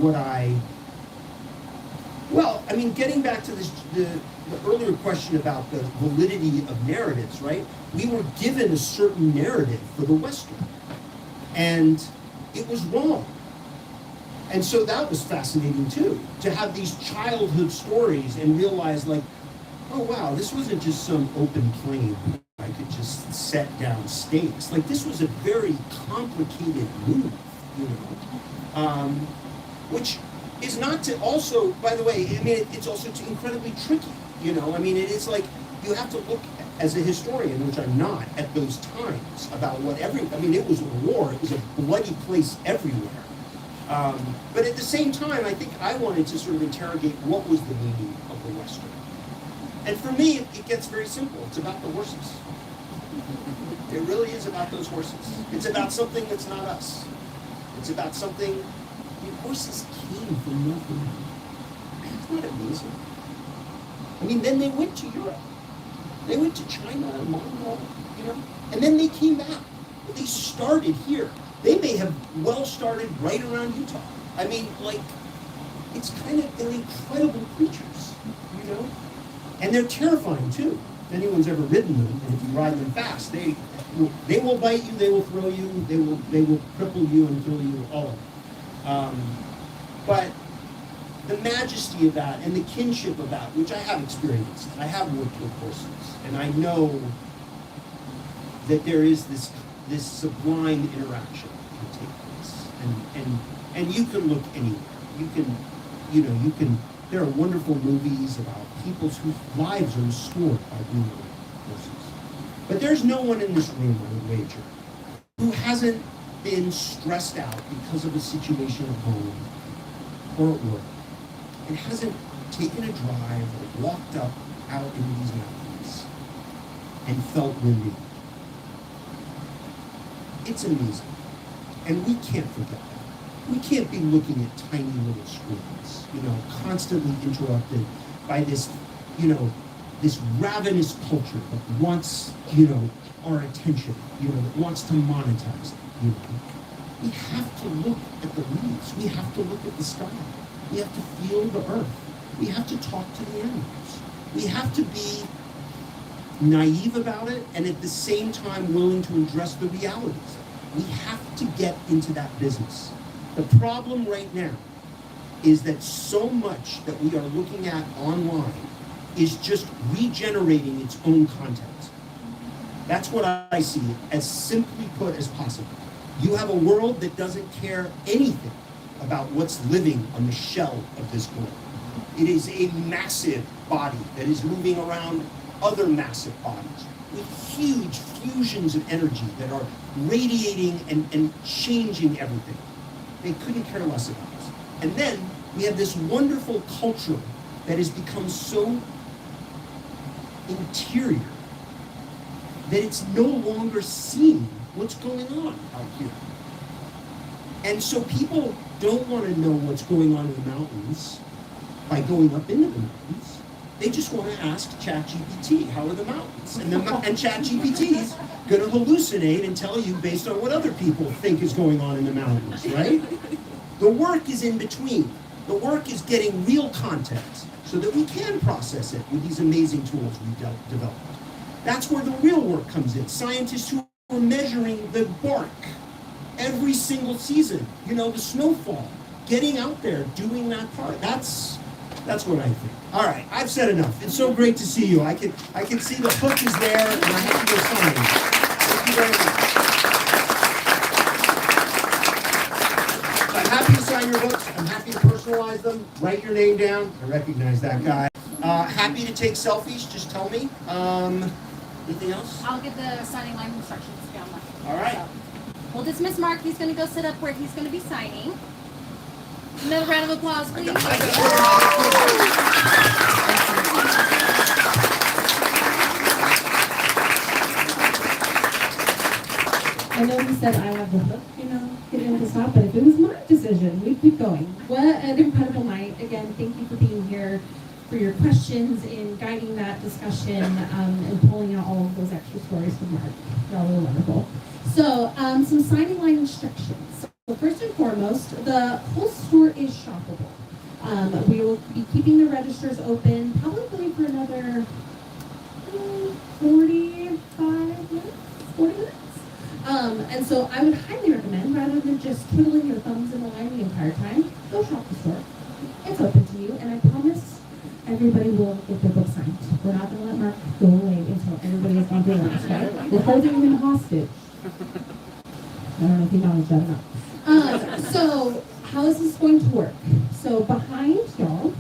what well, I mean, getting back to this, the earlier question about the validity of narratives, right? We were given a certain narrative for the Western. And it was wrong. And so that was fascinating too, to have these childhood stories and realize like, oh wow, this wasn't just some open plain. I could just set down stakes. Like, this was a very complicated move, you know, which is not to also, by the way, I mean, it's also incredibly tricky, you know. I mean, it is like, you have to look as a historian, which I'm not, at those times about I mean, it was a war, it was a bloody place everywhere. But at the same time, I think I wanted to sort of interrogate what was the meaning of the Western. And for me, it gets very simple. It's about the horses. It really is about those horses. It's about something that's not us. It's about something. I mean, horses came from nothing. Isn't that amazing? I mean, then they went to Europe. They went to China and Mongol, you know, and then they came back. They started here. They may have well started right around Utah. I mean, like, it's kind of, they're incredible creatures, you know? And they're terrifying too. If anyone's ever ridden them, and if you ride them fast, they will bite you, they will throw you, they will cripple you and kill you, all of it. But the majesty of that and the kinship of that, which I have experienced, I have worked with horses, and I know that there is this sublime interaction that can take place. And you can look anywhere. You can, there are wonderful movies about people whose lives are restored by being around horses. But there's no one in this room, I would wager, who hasn't been stressed out because of a situation at home or at work, and hasn't taken a drive or walked up out into these mountains and felt relief. It's amazing. And we can't forget that. We can't be looking at tiny little screens, constantly interrupted by this, this ravenous culture that wants, our attention, that wants to monetize it, We have to look at the leaves. We have to look at the sky. We have to feel the earth. We have to talk to the animals. We have to be naive about it and at the same time willing to address the realities. We have to get into that business. The problem right now is that so much that we are looking at online is just regenerating its own content. That's what I see, as simply put as possible. You have a world that doesn't care anything about what's living on the shell of this globe. It is a massive body that is moving around other massive bodies with huge fusions of energy that are radiating and changing everything. They couldn't care less about us. And then we have this wonderful culture that has become so interior that it's no longer seeing what's going on out here. And so people don't want to know what's going on in the mountains by going up into the mountains. They just want to ask ChatGPT, how are the mountains? And ChatGPT's going to hallucinate and tell you based on what other people think is going on in the mountains, right? The work is in between. The work is getting real content so that we can process it with these amazing tools we've developed. That's where the real work comes in. Scientists who are measuring the bark every single season, the snowfall, getting out there, doing that part. That's what I think. All right, I've said enough. It's so great to see you. I can see the hook is there, and I have to go sign. Thank you very much. I'm happy to sign your books. I'm happy to personalize them. Write your name down. I recognize that guy. Happy to take selfies. Just tell me. Anything else? I'll give the signing line instructions down there. All right. So, we'll dismiss Mark. He's going to go sit up where he's going to be signing. Another round of applause, please. I know he said I have the hook, get him to stop, but if it was my decision, we'd keep going. What an incredible night. Again, thank you for being here, for your questions in guiding that discussion, and pulling out all of those extra stories from Mark. Y'all were wonderful. So, some signing line instructions. So first and foremost, the whole store is shoppable. We will be keeping the registers open probably for another 45 minutes, 40 minutes. And so I would highly recommend, rather than just twiddling your thumbs in the line the entire time, go shop the store. It's open to you, and I promise everybody will get their book signed. We're not going to let Mark go away until everybody has gone through lunch, right? We're holding him hostage. I don't know if you acknowledge that or not. So how is this going to work? So behind y'all,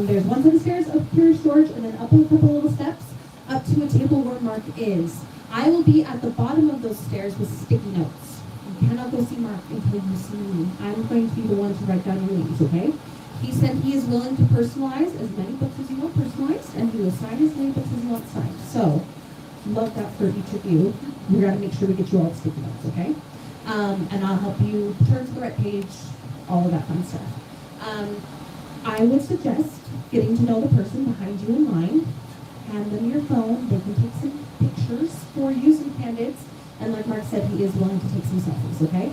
there's one set of stairs up here, storage, and then up a couple little steps up to a table where Mark is. I will be at the bottom of those stairs with sticky notes. You cannot go see Mark until you see me. I'm going to be the one to write down your names, okay? He said he is willing to personalize as many books as you want personalized, and he will sign as many books as you want signed. So love that for each of you. We're gonna make sure we get you all sticky notes, okay? And I'll help you turn to the right page, all of that fun stuff. I would suggest getting to know the person behind you in line. Hand them your phone. They can take some pictures for you, some candidates. And like Mark said, he is willing to take some selfies, okay?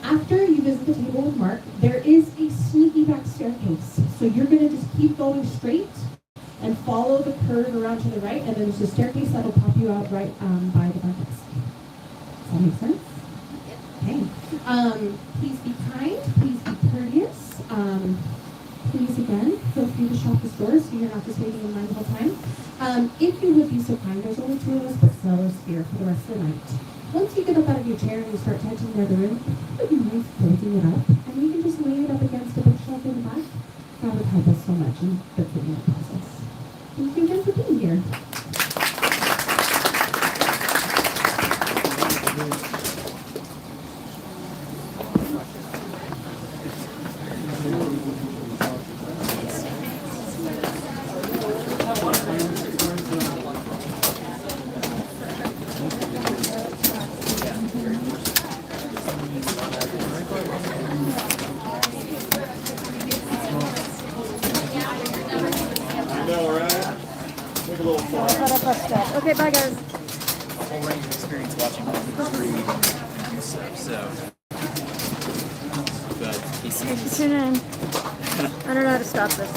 After you visit the table with Mark, there is a sneaky back staircase. So you're gonna just keep going straight and follow the curve around to the right, and then there's a staircase that'll pop you out right by the front desk. Does that make sense? Okay. Please be kind. Please be courteous. Please, again, feel free to shop the store so you're not just waiting in line the whole time. If you would be so kind, there's only 2 of us booksellers here for the rest of the night. Once you get up out of your chair and you start to enter the other room, it would be nice folding it up, and you can just lay it up against the bookshelf in the back. That would help us so much in the picking up process. Thank you again for being here. Okay, bye guys. A whole range of experience watching authors read and stuff, so. But he seems. Tune in. I don't know how to stop this.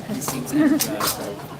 He seems energized.